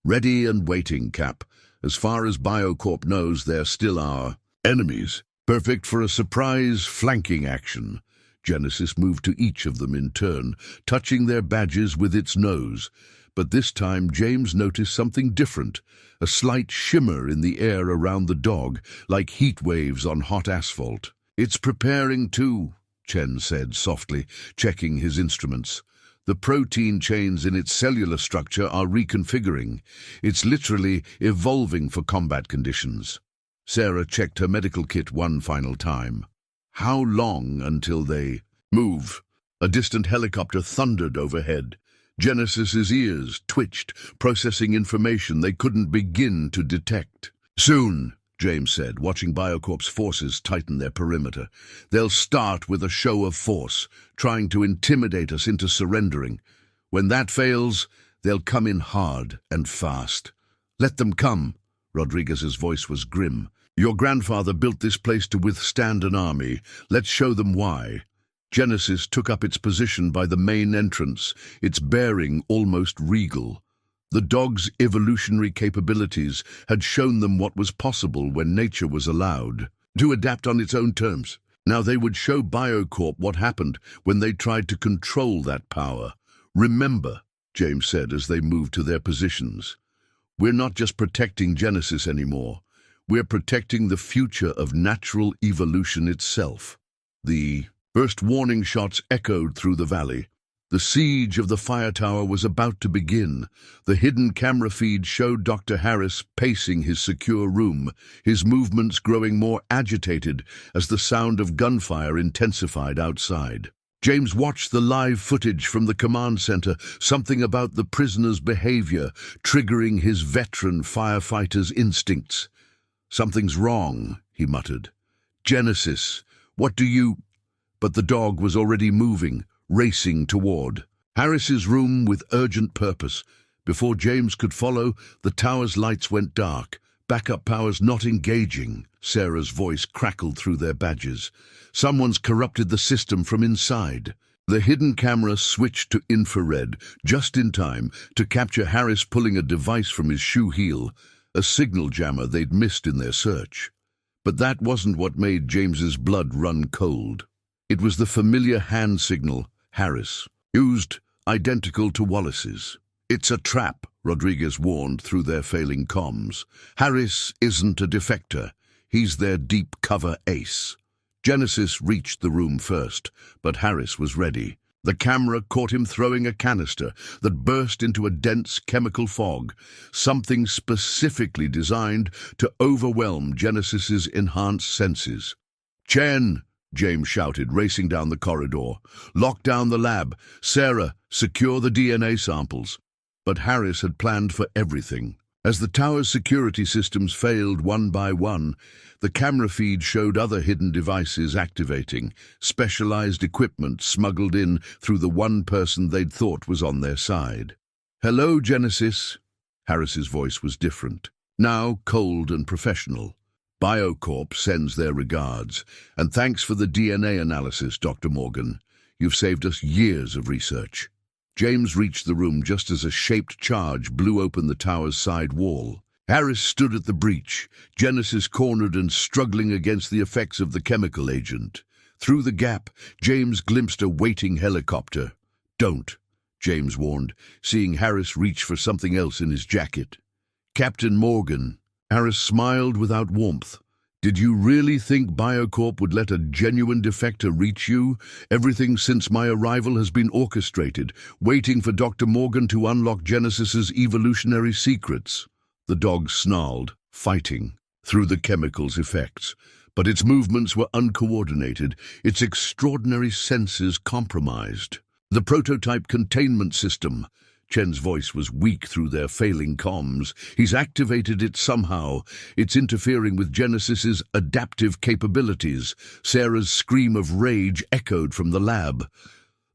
Ready and waiting, Cap. As far as BioCorp knows, they're still our enemies. Perfect for a surprise flanking action. Genesis moved to each of them in turn, touching their badges with its nose. But this time James noticed something different, a slight shimmer in the air around the dog, like heat waves on hot asphalt. It's preparing too, Chen said softly, checking his instruments. The protein chains in its cellular structure are reconfiguring. It's literally evolving for combat conditions. Sarah checked her medical kit one final time. How long until they move? A distant helicopter thundered overhead. Genesis's ears twitched, processing information they couldn't begin to detect. Soon, James said, watching BioCorp's forces tighten their perimeter. They'll start with a show of force, trying to intimidate us into surrendering. When that fails, they'll come in hard and fast. Let them come. Rodriguez's voice was grim. Your grandfather built this place to withstand an army. Let's show them why. Genesis took up its position by the main entrance, its bearing almost regal. The dog's evolutionary capabilities had shown them what was possible when nature was allowed to adapt on its own terms. Now they would show BioCorp what happened when they tried to control that power. Remember, James said as they moved to their positions, we're not just protecting Genesis anymore. We're protecting the future of natural evolution itself. The first warning shots echoed through the valley. The siege of the fire tower was about to begin. The hidden camera feed showed Dr. Harris pacing his secure room, his movements growing more agitated as the sound of gunfire intensified outside. James watched the live footage from the command center, something about the prisoner's behavior triggering his veteran firefighter's instincts. "Something's wrong," he muttered. "Genesis, what do you—" But the dog was already moving, racing toward Harris's room with urgent purpose. Before James could follow, the tower's lights went dark. "Backup power's not engaging," Sarah's voice crackled through their badges. "Someone's corrupted the system from inside." The hidden camera switched to infrared, just in time to capture Harris pulling a device from his shoe heel, a signal jammer they'd missed in their search. But that wasn't what made James's blood run cold. It was the familiar hand signal Harris used, identical to Wallace's. "It's a trap," Rodriguez warned through their failing comms. "Harris isn't a defector. He's their deep cover ace." Genesis reached the room first, but Harris was ready. The camera caught him throwing a canister that burst into a dense chemical fog, something specifically designed to overwhelm Genesis's enhanced senses. "Chen!" James shouted, racing down the corridor. "Lock down the lab. Sarah, secure the DNA samples." But Harris had planned for everything. As the tower's security systems failed one by one, the camera feed showed other hidden devices activating, specialized equipment smuggled in through the one person they'd thought was on their side. "Hello, Genesis." Harris's voice was different, now cold and professional. "BioCorp sends their regards, and thanks for the DNA analysis, Dr. Morgan. You've saved us years of research." James reached the room just as a shaped charge blew open the tower's side wall. Harris stood at the breach, Genesis cornered and struggling against the effects of the chemical agent. Through the gap, James glimpsed a waiting helicopter. "Don't," James warned, seeing Harris reach for something else in his jacket. "Captain Morgan." Harris smiled without warmth. "Did you really think BioCorp would let a genuine defector reach you? Everything since my arrival has been orchestrated, waiting for Dr. Morgan to unlock Genesis's evolutionary secrets." The dog snarled, fighting through the chemical's effects. But its movements were uncoordinated, its extraordinary senses compromised. "The prototype containment system." Chen's voice was weak through their failing comms. "He's activated it somehow. It's interfering with Genesis's adaptive capabilities." Sarah's scream of rage echoed from the lab.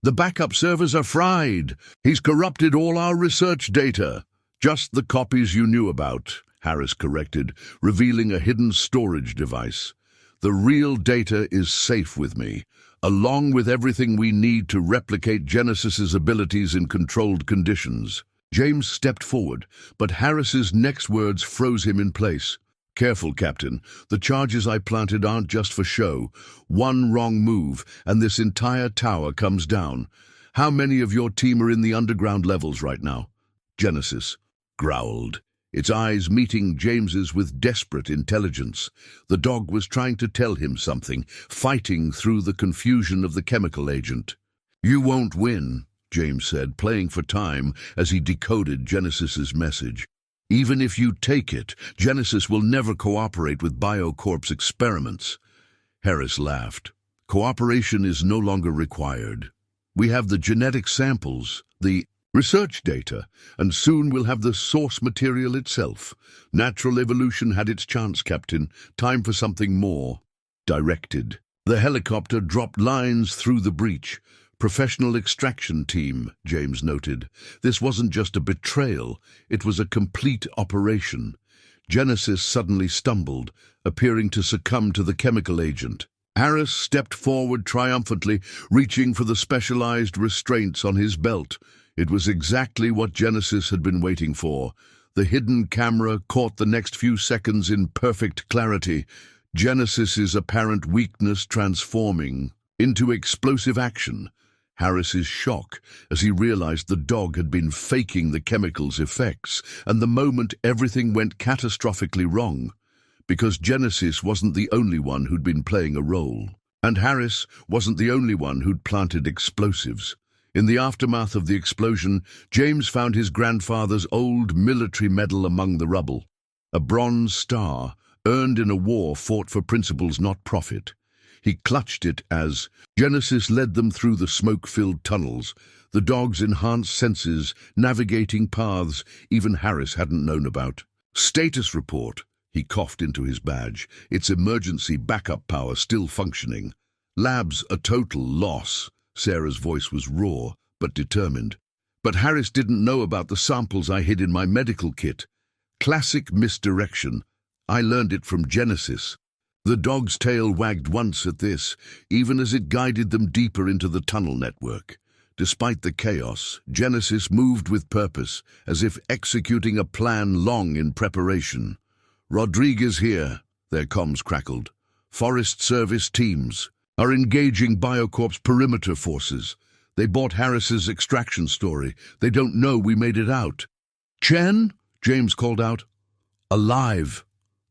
"The backup servers are fried. He's corrupted all our research data." "Just the copies you knew about," Harris corrected, revealing a hidden storage device. "The real data is safe with me, along with everything we need to replicate Genesis's abilities in controlled conditions." James stepped forward, but Harris's next words froze him in place. "Careful, Captain. The charges I planted aren't just for show. One wrong move, and this entire tower comes down. How many of your team are in the underground levels right now?" Genesis growled, its eyes meeting James's with desperate intelligence. The dog was trying to tell him something, fighting through the confusion of the chemical agent. "You won't win," James said, playing for time as he decoded Genesis's message. "Even if you take it, Genesis will never cooperate with BioCorp's experiments." Harris laughed. "Cooperation is no longer required. We have the genetic samples, the research data, and soon we'll have the source material itself. Natural evolution had its chance, Captain. Time for something more." Directed. The helicopter dropped lines through the breach. "Professional extraction team," James noted. This wasn't just a betrayal, it was a complete operation. Genesis suddenly stumbled, appearing to succumb to the chemical agent. Harris stepped forward triumphantly, reaching for the specialized restraints on his belt. It was exactly what Genesis had been waiting for. The hidden camera caught the next few seconds in perfect clarity, Genesis's apparent weakness transforming into explosive action. Harris's shock as he realized the dog had been faking the chemical's effects, and the moment everything went catastrophically wrong. because Genesis wasn't the only one who'd been playing a role. And Harris wasn't the only one who'd planted explosives. In the aftermath of the explosion, James found his grandfather's old military medal among the rubble. A bronze star, earned in a war fought for principles, not profit. He clutched it as Genesis led them through the smoke-filled tunnels, the dog's enhanced senses navigating paths even Harris hadn't known about. Status report. He coughed into his badge, its emergency backup power still functioning. Labs a total loss. Sarah's voice was raw, but determined. But Harris didn't know about the samples I hid in my medical kit. Classic misdirection. I learned it from Genesis. The dog's tail wagged once at this, even as it guided them deeper into the tunnel network. Despite the chaos, Genesis moved with purpose, as if executing a plan long in preparation. Rodriguez here, their comms crackled. Forest Service teams are engaging Biocorp's perimeter forces. They bought Harris's extraction story. They don't know we made it out. Chen? James called out. Alive,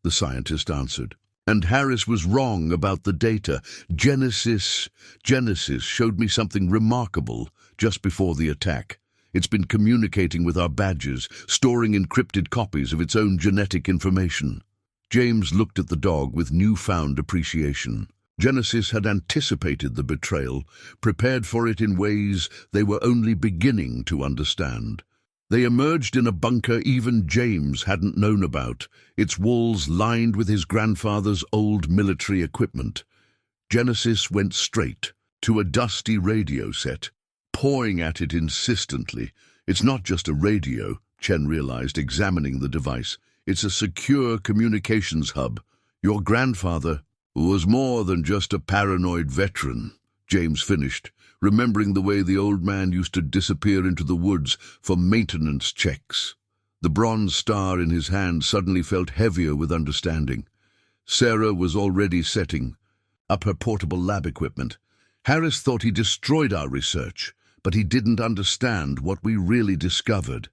the scientist answered. And Harris was wrong about the data. Genesis showed me something remarkable just before the attack. It's been communicating with our badges, storing encrypted copies of its own genetic information. James looked at the dog with newfound appreciation. Genesis had anticipated the betrayal, prepared for it in ways they were only beginning to understand. They emerged in a bunker even James hadn't known about, its walls lined with his grandfather's old military equipment. Genesis went straight to a dusty radio set, pawing at it insistently. It's not just a radio, Chen realized, examining the device. It's a secure communications hub. Your grandfather was more than just a paranoid veteran, James finished, remembering the way the old man used to disappear into the woods for maintenance checks. The bronze star in his hand suddenly felt heavier with understanding. Sarah was already setting up her portable lab equipment. Harris thought he destroyed our research, but he didn't understand what we really discovered.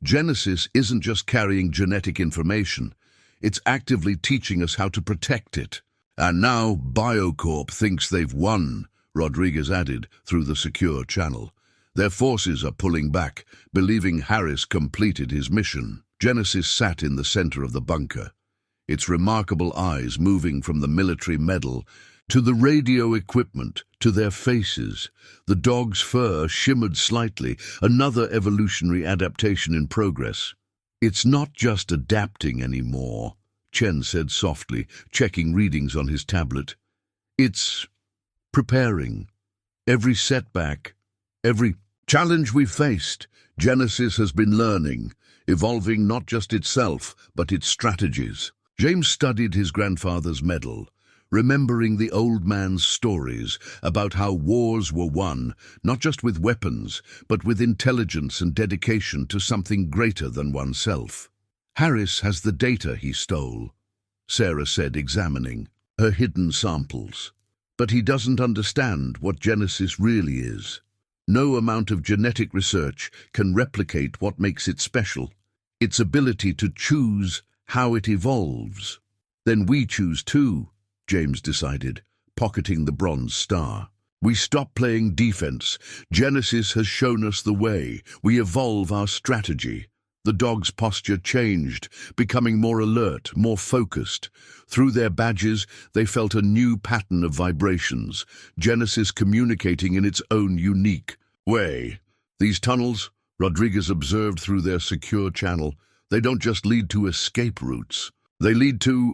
Genesis isn't just carrying genetic information, it's actively teaching us how to protect it. And now Biocorp thinks they've won, Rodriguez added through the secure channel. Their forces are pulling back, believing Harris completed his mission. Genesis sat in the center of the bunker, its remarkable eyes moving from the military medal to the radio equipment, to their faces. The dog's fur shimmered slightly, another evolutionary adaptation in progress. It's not just adapting anymore, Chen said softly, checking readings on his tablet. It's preparing. Every setback, every challenge we've faced, Genesis has been learning, evolving not just itself, but its strategies. James studied his grandfather's medal, remembering the old man's stories about how wars were won, not just with weapons, but with intelligence and dedication to something greater than oneself. Harris has the data he stole, Sarah said, examining her hidden samples. But he doesn't understand what Genesis really is. No amount of genetic research can replicate what makes it special, its ability to choose how it evolves. Then we choose too, James decided, pocketing the bronze star. We stop playing defense. Genesis has shown us the way. We evolve our strategy. The dog's posture changed, becoming more alert, more focused. Through their badges, they felt a new pattern of vibrations, Genesis communicating in its own unique way. These tunnels, Rodriguez observed through their secure channel, they don't just lead to escape routes. They lead to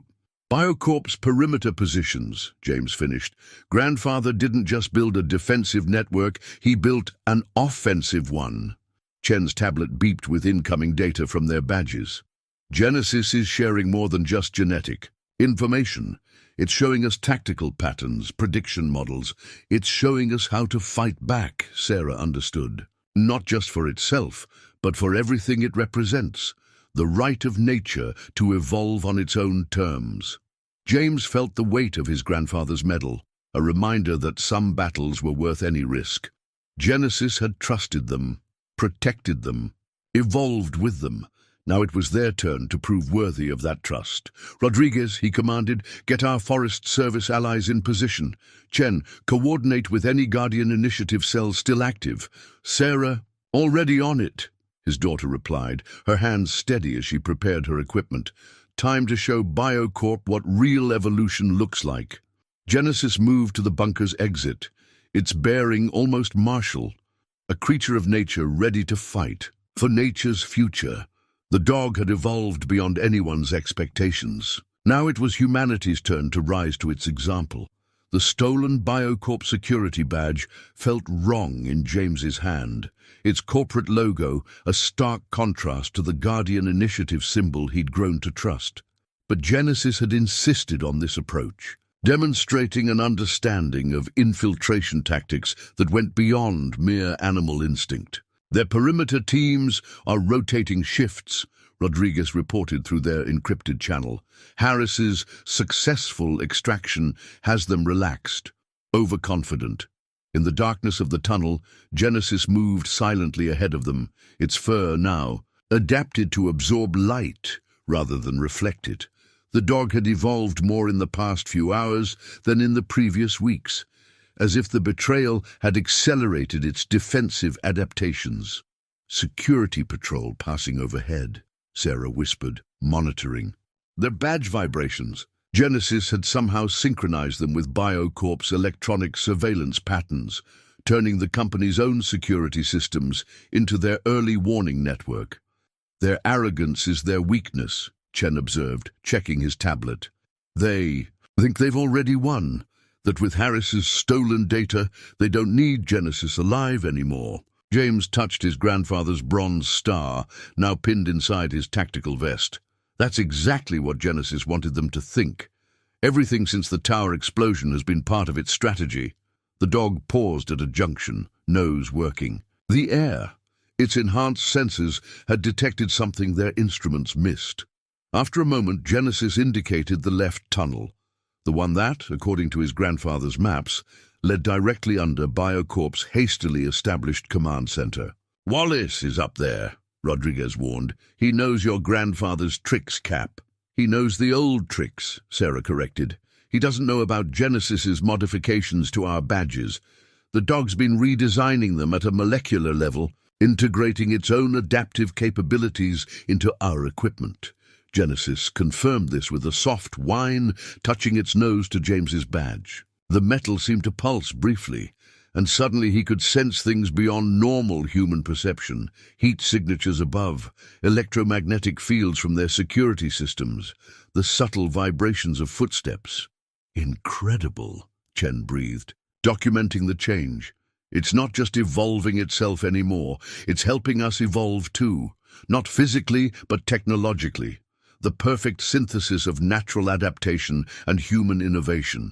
Biocorp's perimeter positions, James finished. Grandfather didn't just build a defensive network, he built an offensive one. Chen's tablet beeped with incoming data from their badges. Genesis is sharing more than just genetic information. It's showing us tactical patterns, prediction models. It's showing us how to fight back, Sarah understood. Not just for itself, but for everything it represents. The right of nature to evolve on its own terms. James felt the weight of his grandfather's medal, a reminder that some battles were worth any risk. Genesis had trusted them, protected them, evolved with them. Now it was their turn to prove worthy of that trust. Rodriguez, he commanded, get our Forest Service allies in position. Chen, coordinate with any Guardian Initiative cells still active. Sarah, already on it, his daughter replied, her hands steady as she prepared her equipment. Time to show BioCorp what real evolution looks like. Genesis moved to the bunker's exit, its bearing almost martial, a creature of nature ready to fight for nature's future. The dog had evolved beyond anyone's expectations. Now it was humanity's turn to rise to its example. The stolen BioCorp security badge felt wrong in James's hand, its corporate logo a stark contrast to the Guardian Initiative symbol he'd grown to trust. But Genesis had insisted on this approach, demonstrating an understanding of infiltration tactics that went beyond mere animal instinct. Their perimeter teams are rotating shifts, Rodriguez reported through their encrypted channel. Harris's successful extraction has them relaxed, overconfident. In the darkness of the tunnel, Genesis moved silently ahead of them, its fur now adapted to absorb light rather than reflect it. The dog had evolved more in the past few hours than in the previous weeks, as if the betrayal had accelerated its defensive adaptations. Security patrol passing overhead, Sarah whispered, monitoring. Their badge vibrations. Genesis had somehow synchronized them with BioCorp's electronic surveillance patterns, turning the company's own security systems into their early warning network. Their arrogance is their weakness, Chen observed, checking his tablet. They think they've already won, that with Harris's stolen data, they don't need Genesis alive anymore. James touched his grandfather's bronze star, now pinned inside his tactical vest. That's exactly what Genesis wanted them to think. Everything since the tower explosion has been part of its strategy. The dog paused at a junction, nose working. The air. Its enhanced sensors had detected something their instruments missed. After a moment, Genesis indicated the left tunnel, the one that, according to his grandfather's maps, led directly under BioCorp's hastily established command center. Wallace is up there, Rodriguez warned. He knows your grandfather's tricks, Cap. He knows the old tricks, Sarah corrected. He doesn't know about Genesis's modifications to our badges. The dog's been redesigning them at a molecular level, integrating its own adaptive capabilities into our equipment. Genesis confirmed this with a soft whine, touching its nose to James's badge. The metal seemed to pulse briefly, and suddenly he could sense things beyond normal human perception, heat signatures above, electromagnetic fields from their security systems, the subtle vibrations of footsteps. Incredible, Chen breathed, documenting the change. It's not just evolving itself anymore, it's helping us evolve too, not physically but technologically. The perfect synthesis of natural adaptation and human innovation.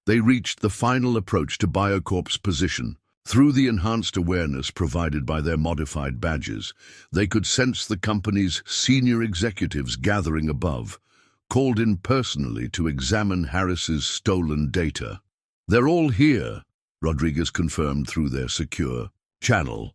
They reached the final approach to BioCorp's position. Through the enhanced awareness provided by their modified badges, they could sense the company's senior executives gathering above, called in personally to examine Harris's stolen data. They're all here, Rodriguez confirmed through their secure channel.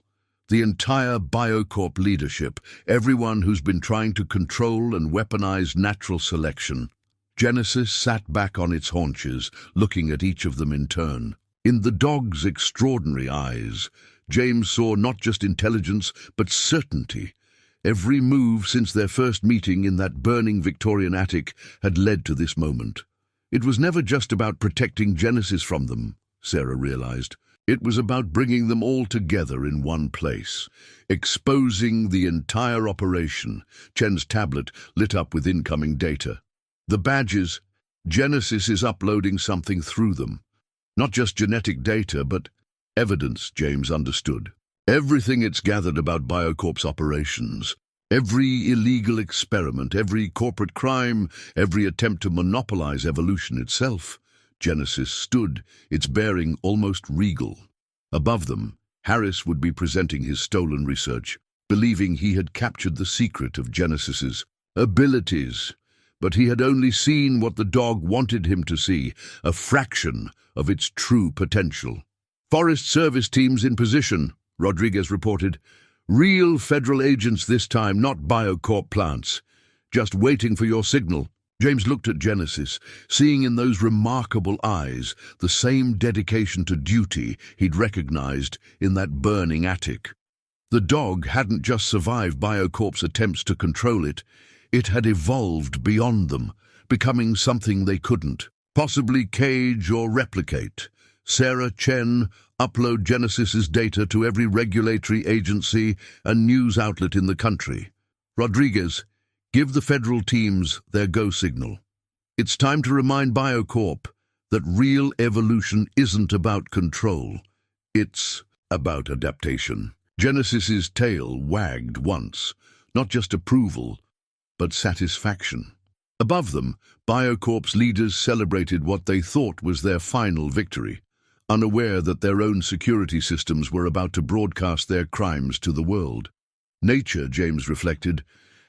The entire BioCorp leadership, everyone who's been trying to control and weaponize natural selection. Genesis sat back on its haunches, looking at each of them in turn. In the dog's extraordinary eyes, James saw not just intelligence, but certainty. Every move since their first meeting in that burning Victorian attic had led to this moment. It was never just about protecting Genesis from them, Sarah realized. It was about bringing them all together in one place, exposing the entire operation. Chen's tablet lit up with incoming data. The badges, Genesis is uploading something through them. Not just genetic data, but evidence, James understood. Everything it's gathered about BioCorp's operations, every illegal experiment, every corporate crime, every attempt to monopolize evolution itself. Genesis stood, its bearing almost regal. Above them, Harris would be presenting his stolen research, believing he had captured the secret of Genesis's abilities. But he had only seen what the dog wanted him to see, a fraction of its true potential. Forest Service teams in position, Rodriguez reported. Real federal agents this time, not biocorp plants. Just waiting for your signal. James looked at Genesis, seeing in those remarkable eyes the same dedication to duty he'd recognized in that burning attic. The dog hadn't just survived Biocorp's attempts to control it, it had evolved beyond them, becoming something they couldn't possibly cage or replicate. Sarah Chen, upload Genesis's data to every regulatory agency and news outlet in the country. Rodriguez, give the federal teams their go signal. It's time to remind Biocorp that real evolution isn't about control. It's about adaptation. Genesis's tail wagged once, not just approval, but satisfaction. Above them, Biocorp's leaders celebrated what they thought was their final victory, unaware that their own security systems were about to broadcast their crimes to the world. Nature, James reflected,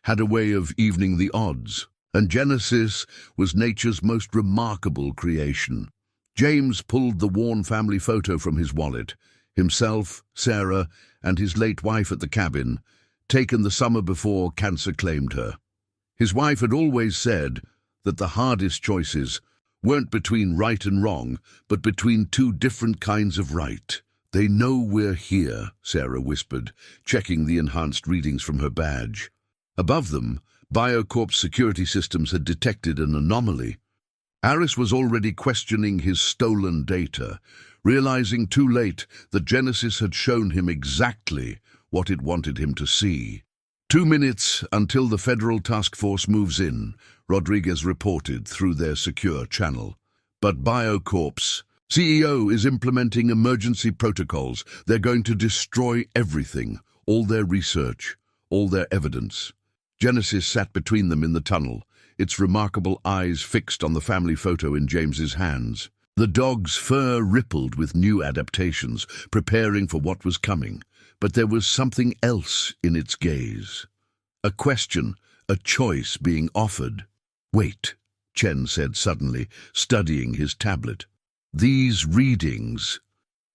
had a way of evening the odds, and Genesis was nature's most remarkable creation. James pulled the worn family photo from his wallet, himself, Sarah, and his late wife at the cabin, taken the summer before cancer claimed her. His wife had always said that the hardest choices weren't between right and wrong, but between two different kinds of right. They know we're here, Sarah whispered, checking the enhanced readings from her badge. Above them, Biocorp's security systems had detected an anomaly. Aris was already questioning his stolen data, realizing too late that Genesis had shown him exactly what it wanted him to see. 2 minutes until the federal task force moves in, Rodriguez reported through their secure channel. But Biocorp's CEO is implementing emergency protocols. They're going to destroy everything, all their research, all their evidence. Genesis sat between them in the tunnel, its remarkable eyes fixed on the family photo in James's hands. The dog's fur rippled with new adaptations, preparing for what was coming. But there was something else in its gaze. A question, a choice being offered. Wait, Chen said suddenly, studying his tablet. These readings.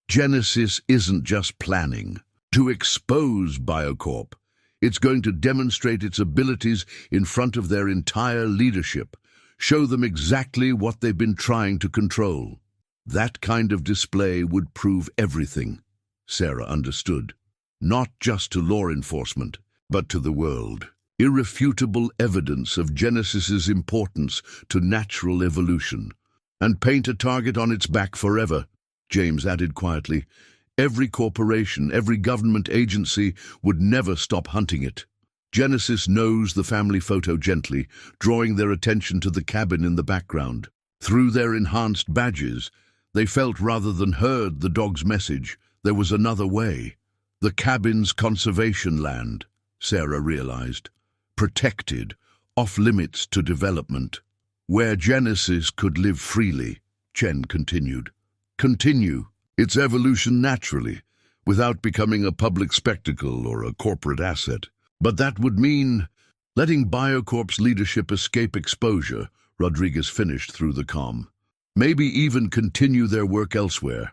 Genesis isn't just planning to expose Biocorp. It's going to demonstrate its abilities in front of their entire leadership, show them exactly what they've been trying to control. That kind of display would prove everything, Sarah understood. Not just to law enforcement, but to the world. Irrefutable evidence of Genesis's importance to natural evolution. And paint a target on its back forever, James added quietly. Every corporation, every government agency would never stop hunting it. Genesis nosed the family photo gently, drawing their attention to the cabin in the background. Through their enhanced badges, they felt rather than heard the dog's message. There was another way. The cabin's conservation land, Sarah realized. Protected, off-limits to development. Where Genesis could live freely, Chen continued. Continue its evolution naturally, without becoming a public spectacle or a corporate asset. But that would mean letting Biocorp's leadership escape exposure, Rodriguez finished through the comm. Maybe even continue their work elsewhere.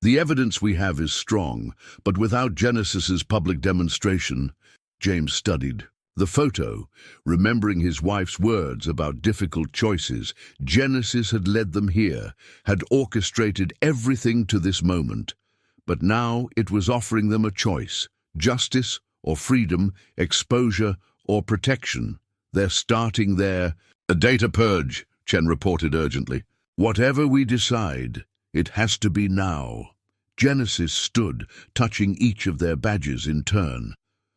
The evidence we have is strong, but without Genesis's public demonstration, James studied the photo, remembering his wife's words about difficult choices. Genesis had led them here, had orchestrated everything to this moment. But now it was offering them a choice, justice or freedom, exposure or protection. They're starting there. A data purge, Chen reported urgently. Whatever we decide, it has to be now. Genesis stood, touching each of their badges in turn.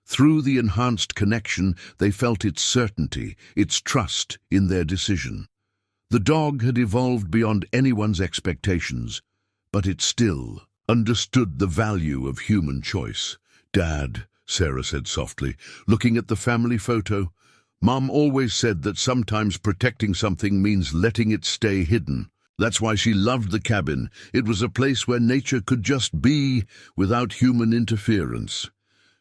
Through the enhanced connection, they felt its certainty, its trust in their decision. The dog had evolved beyond anyone's expectations, but it still understood the value of human choice. Dad, Sarah said softly, looking at the family photo, Mom always said that sometimes protecting something means letting it stay hidden. That's why she loved the cabin. It was a place where nature could just be without human interference.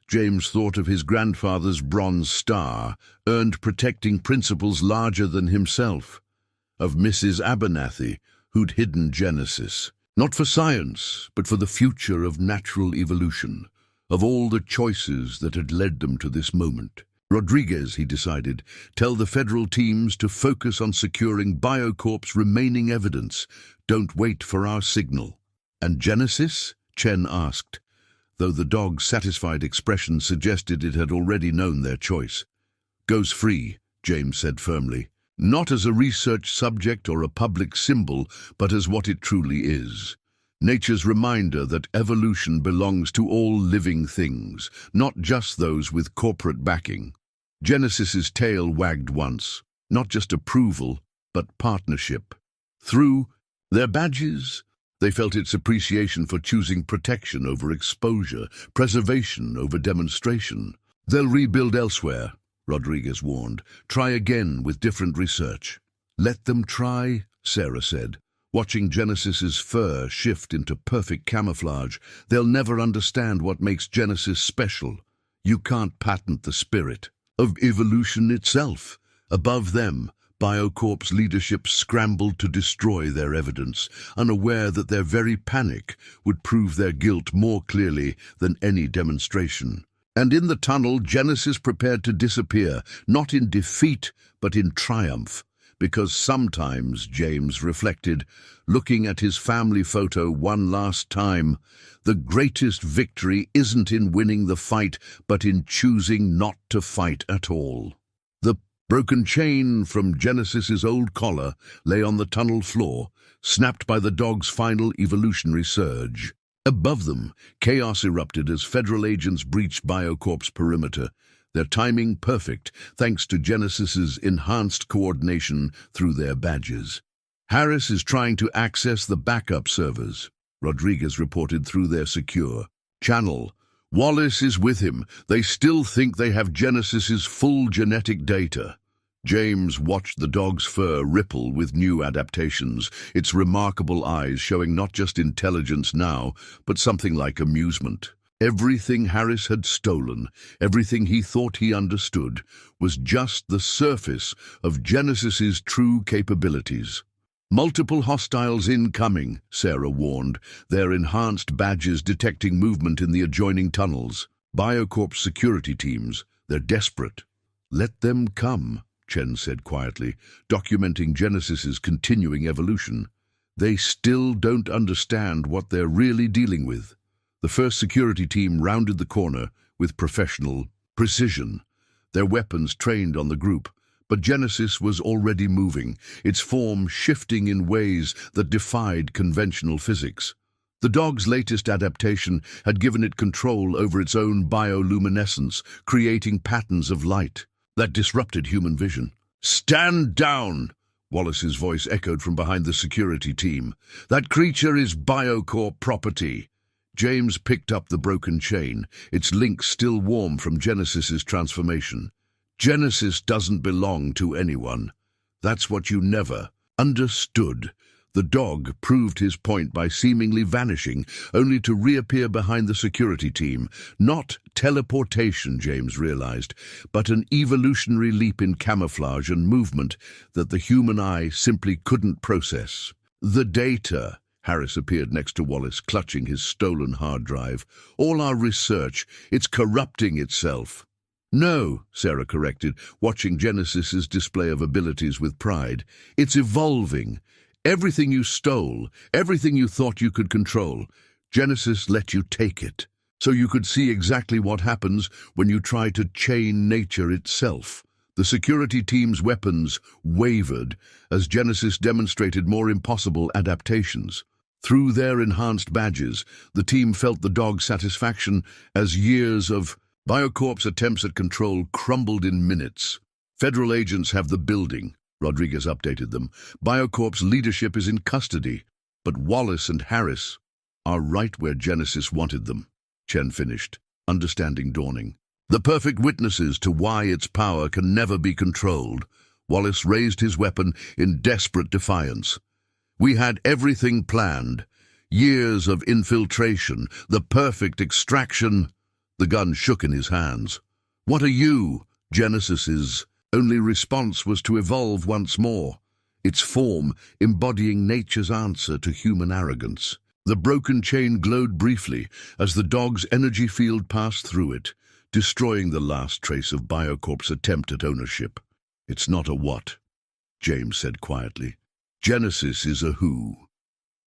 James thought of his grandfather's bronze star, earned protecting principles larger than himself. Of Mrs. Abernathy, who'd hidden Genesis. Not for science, but for the future of natural evolution. of all the choices that had led them to this moment. Rodriguez, he decided, tell the federal teams to focus on securing BioCorp's remaining evidence. Don't wait for our signal. And Genesis? Chen asked, though the dog's satisfied expression suggested it had already known their choice. Goes free, James said firmly. Not as a research subject or a public symbol, but as what it truly is. Nature's reminder that evolution belongs to all living things, not just those with corporate backing. Genesis's tail wagged once, not just approval, but partnership. Through their badges, they felt its appreciation for choosing protection over exposure, preservation over demonstration. They'll rebuild elsewhere, Rodriguez warned. Try again with different research. Let them try, Sarah said, watching Genesis's fur shift into perfect camouflage. They'll never understand what makes Genesis special. You can't patent the spirit of evolution itself. Above them, BioCorp's leadership scrambled to destroy their evidence, unaware that their very panic would prove their guilt more clearly than any demonstration. And in the tunnel, Genesis prepared to disappear, not in defeat, but in triumph. Because sometimes, James reflected, looking at his family photo one last time, the greatest victory isn't in winning the fight, but in choosing not to fight at all. The broken chain from Genesis's old collar lay on the tunnel floor, snapped by the dog's final evolutionary surge. Above them, chaos erupted as federal agents breached BioCorp's perimeter, their timing perfect thanks to Genesis's enhanced coordination through their badges. Harris is trying to access the backup servers, Rodriguez reported through their secure channel. Wallace is with him. They still think they have Genesis's full genetic data. James watched the dog's fur ripple with new adaptations, its remarkable eyes showing not just intelligence now, but something like amusement. Everything Harris had stolen, everything he thought he understood, was just the surface of Genesis's true capabilities. Multiple hostiles incoming, Sarah warned, their enhanced badges detecting movement in the adjoining tunnels. BioCorp's security teams, they're desperate. Let them come, Chen said quietly, documenting Genesis's continuing evolution. They still don't understand what they're really dealing with. The first security team rounded the corner with professional precision, their weapons trained on the group. But Genesis was already moving, its form shifting in ways that defied conventional physics. The dog's latest adaptation had given it control over its own bioluminescence, creating patterns of light that disrupted human vision. "Stand down!" Wallace's voice echoed from behind the security team. "That creature is BioCorp property." James picked up the broken chain, its link still warm from Genesis's transformation. Genesis doesn't belong to anyone. That's what you never understood. The dog proved his point by seemingly vanishing, only to reappear behind the security team. Not teleportation, James realized, but an evolutionary leap in camouflage and movement that the human eye simply couldn't process. The data. Harris appeared next to Wallace, clutching his stolen hard drive. All our research, it's corrupting itself. No, Sarah corrected, watching Genesis's display of abilities with pride. It's evolving. Everything you stole, everything you thought you could control, Genesis let you take it. So you could see exactly what happens when you try to chain nature itself. The security team's weapons wavered as Genesis demonstrated more impossible adaptations. Through their enhanced badges, the team felt the dog's satisfaction as years of BioCorp's attempts at control crumbled in minutes. Federal agents have the building, Rodriguez updated them. BioCorp's leadership is in custody, but Wallace and Harris are right where Genesis wanted them, Chen finished, understanding dawning. The perfect witnesses to why its power can never be controlled. Wallace raised his weapon in desperate defiance. We had everything planned. Years of infiltration, the perfect extraction. The gun shook in his hands. What are you? Genesis's only response was to evolve once more, its form embodying nature's answer to human arrogance. The broken chain glowed briefly as the dog's energy field passed through it, destroying the last trace of Biocorp's attempt at ownership. "It's not a what," James said quietly. "Genesis is a who.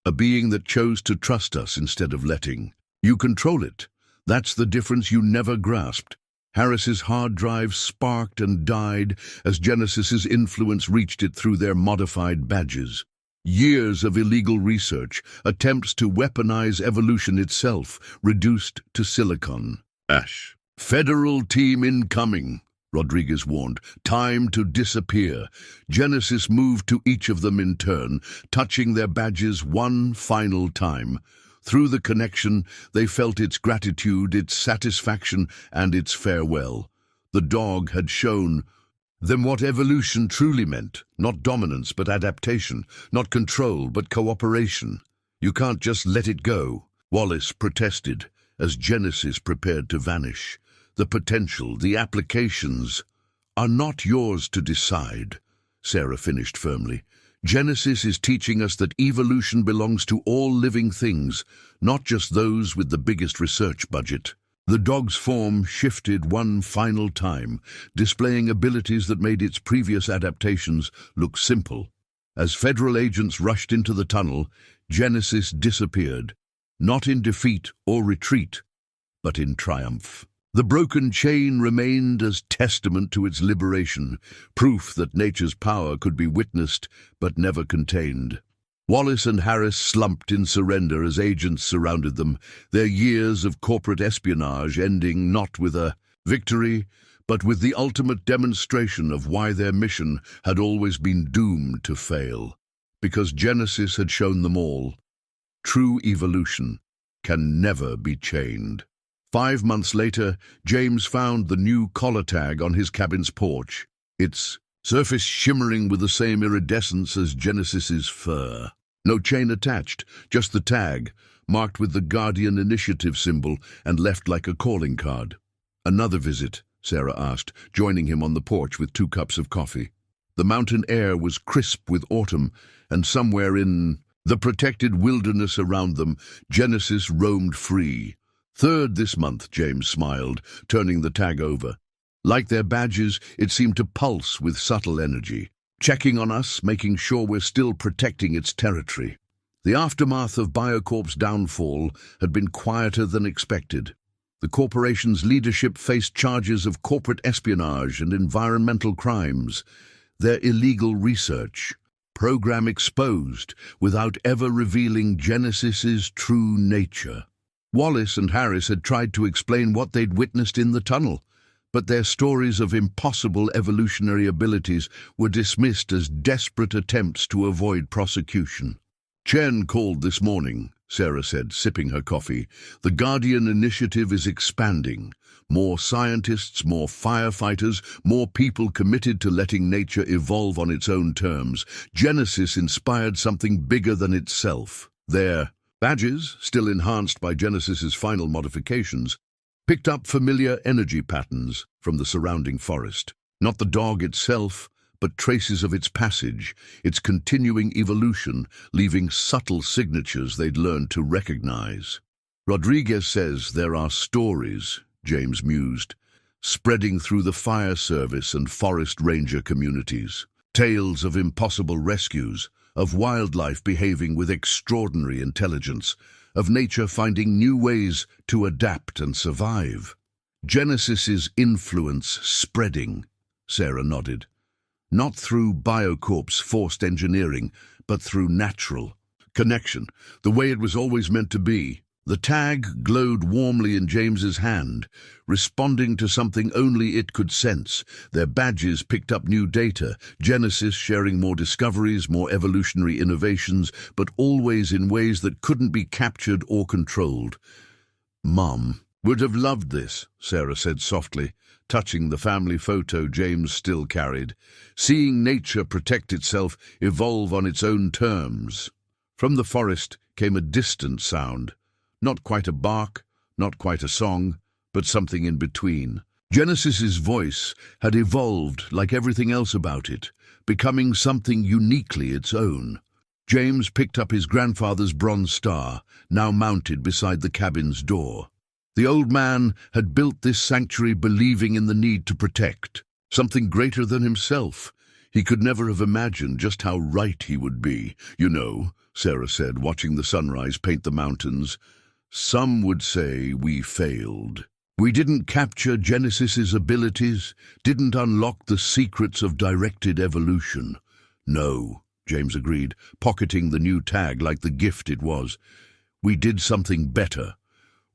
A being that chose to trust us instead of letting. You control it. That's the difference you never grasped." Harris's hard drive sparked and died as Genesis's influence reached it through their modified badges. Years of illegal research, attempts to weaponize evolution itself, reduced to silicon ash. "Federal team incoming," Rodriguez warned. "Time to disappear." Genesis moved to each of them in turn, touching their badges one final time. Through the connection, they felt its gratitude, its satisfaction, and its farewell. The dog had shown them what evolution truly meant. Not dominance, but adaptation. Not control, but cooperation. "You can't just let it go," Wallace protested, as Genesis prepared to vanish. "The potential, the applications, are not yours to decide," Sarah finished firmly. "Genesis is teaching us that evolution belongs to all living things, not just those with the biggest research budget." The dog's form shifted one final time, displaying abilities that made its previous adaptations look simple. As federal agents rushed into the tunnel, Genesis disappeared, not in defeat or retreat, but in triumph. The broken chain remained as testament to its liberation, proof that nature's power could be witnessed but never contained. Wallace and Harris slumped in surrender as agents surrounded them, their years of corporate espionage ending not with a victory, but with the ultimate demonstration of why their mission had always been doomed to fail. Because Genesis had shown them all, true evolution can never be chained. 5 months later, James found the new collar tag on his cabin's porch, its surface shimmering with the same iridescence as Genesis's fur. No chain attached, just the tag, marked with the Guardian Initiative symbol and left like a calling card. "Another visit?" Sarah asked, joining him on the porch with 2 cups of coffee. The mountain air was crisp with autumn, and somewhere in the protected wilderness around them, Genesis roamed free. "Third this month," James smiled, turning the tag over. Like their badges, it seemed to pulse with subtle energy, checking on us, making sure we're still protecting its territory. The aftermath of Biocorp's downfall had been quieter than expected. The corporation's leadership faced charges of corporate espionage and environmental crimes. Their illegal research program exposed without ever revealing Genesis's true nature. Wallace and Harris had tried to explain what they'd witnessed in the tunnel, but their stories of impossible evolutionary abilities were dismissed as desperate attempts to avoid prosecution. "Chen called this morning," Sarah said, sipping her coffee. "The Guardian Initiative is expanding. More scientists, more firefighters, more people committed to letting nature evolve on its own terms. Genesis inspired something bigger than itself." Their badges, still enhanced by Genesis's final modifications, picked up familiar energy patterns from the surrounding forest. Not the dog itself, but traces of its passage, its continuing evolution, leaving subtle signatures they'd learned to recognize. "Rodriguez says there are stories," James mused, "spreading through the fire service and forest ranger communities. Tales of impossible rescues, of wildlife behaving with extraordinary intelligence, of nature finding new ways to adapt and survive. Genesis's influence spreading," Sarah nodded. "Not through Biocorp's forced engineering, but through natural connection, the way it was always meant to be." The tag glowed warmly in James's hand, responding to something only it could sense. Their badges picked up new data, Genesis sharing more discoveries, more evolutionary innovations, but always in ways that couldn't be captured or controlled. "Mom would have loved this," Sarah said softly, touching the family photo James still carried. "Seeing nature protect itself, evolve on its own terms." From the forest came a distant sound. Not quite a bark, not quite a song, but something in between. Genesis's voice had evolved like everything else about it, becoming something uniquely its own. James picked up his grandfather's bronze star, now mounted beside the cabin's door. The old man had built this sanctuary believing in the need to protect, something greater than himself. He could never have imagined just how right he would be. "You know," Sarah said, watching the sunrise paint the mountains, "some would say we failed. We didn't capture Genesis's abilities, didn't unlock the secrets of directed evolution." "No," James agreed, pocketing the new tag like the gift it was. "We did something better.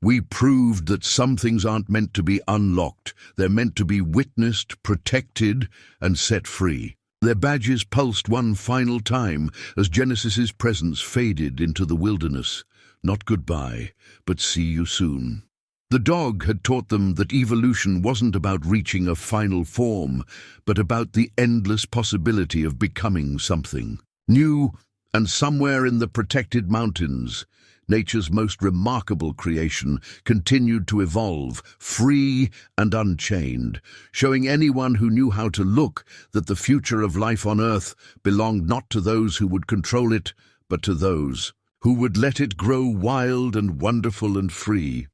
We proved that some things aren't meant to be unlocked. They're meant to be witnessed, protected, and set free." Their badges pulsed one final time as Genesis's presence faded into the wilderness. Not goodbye, but see you soon. The dog had taught them that evolution wasn't about reaching a final form, but about the endless possibility of becoming something new. And somewhere in the protected mountains, nature's most remarkable creation continued to evolve, free and unchained, showing anyone who knew how to look that the future of life on Earth belonged not to those who would control it, but to those who would let it grow wild and wonderful and free.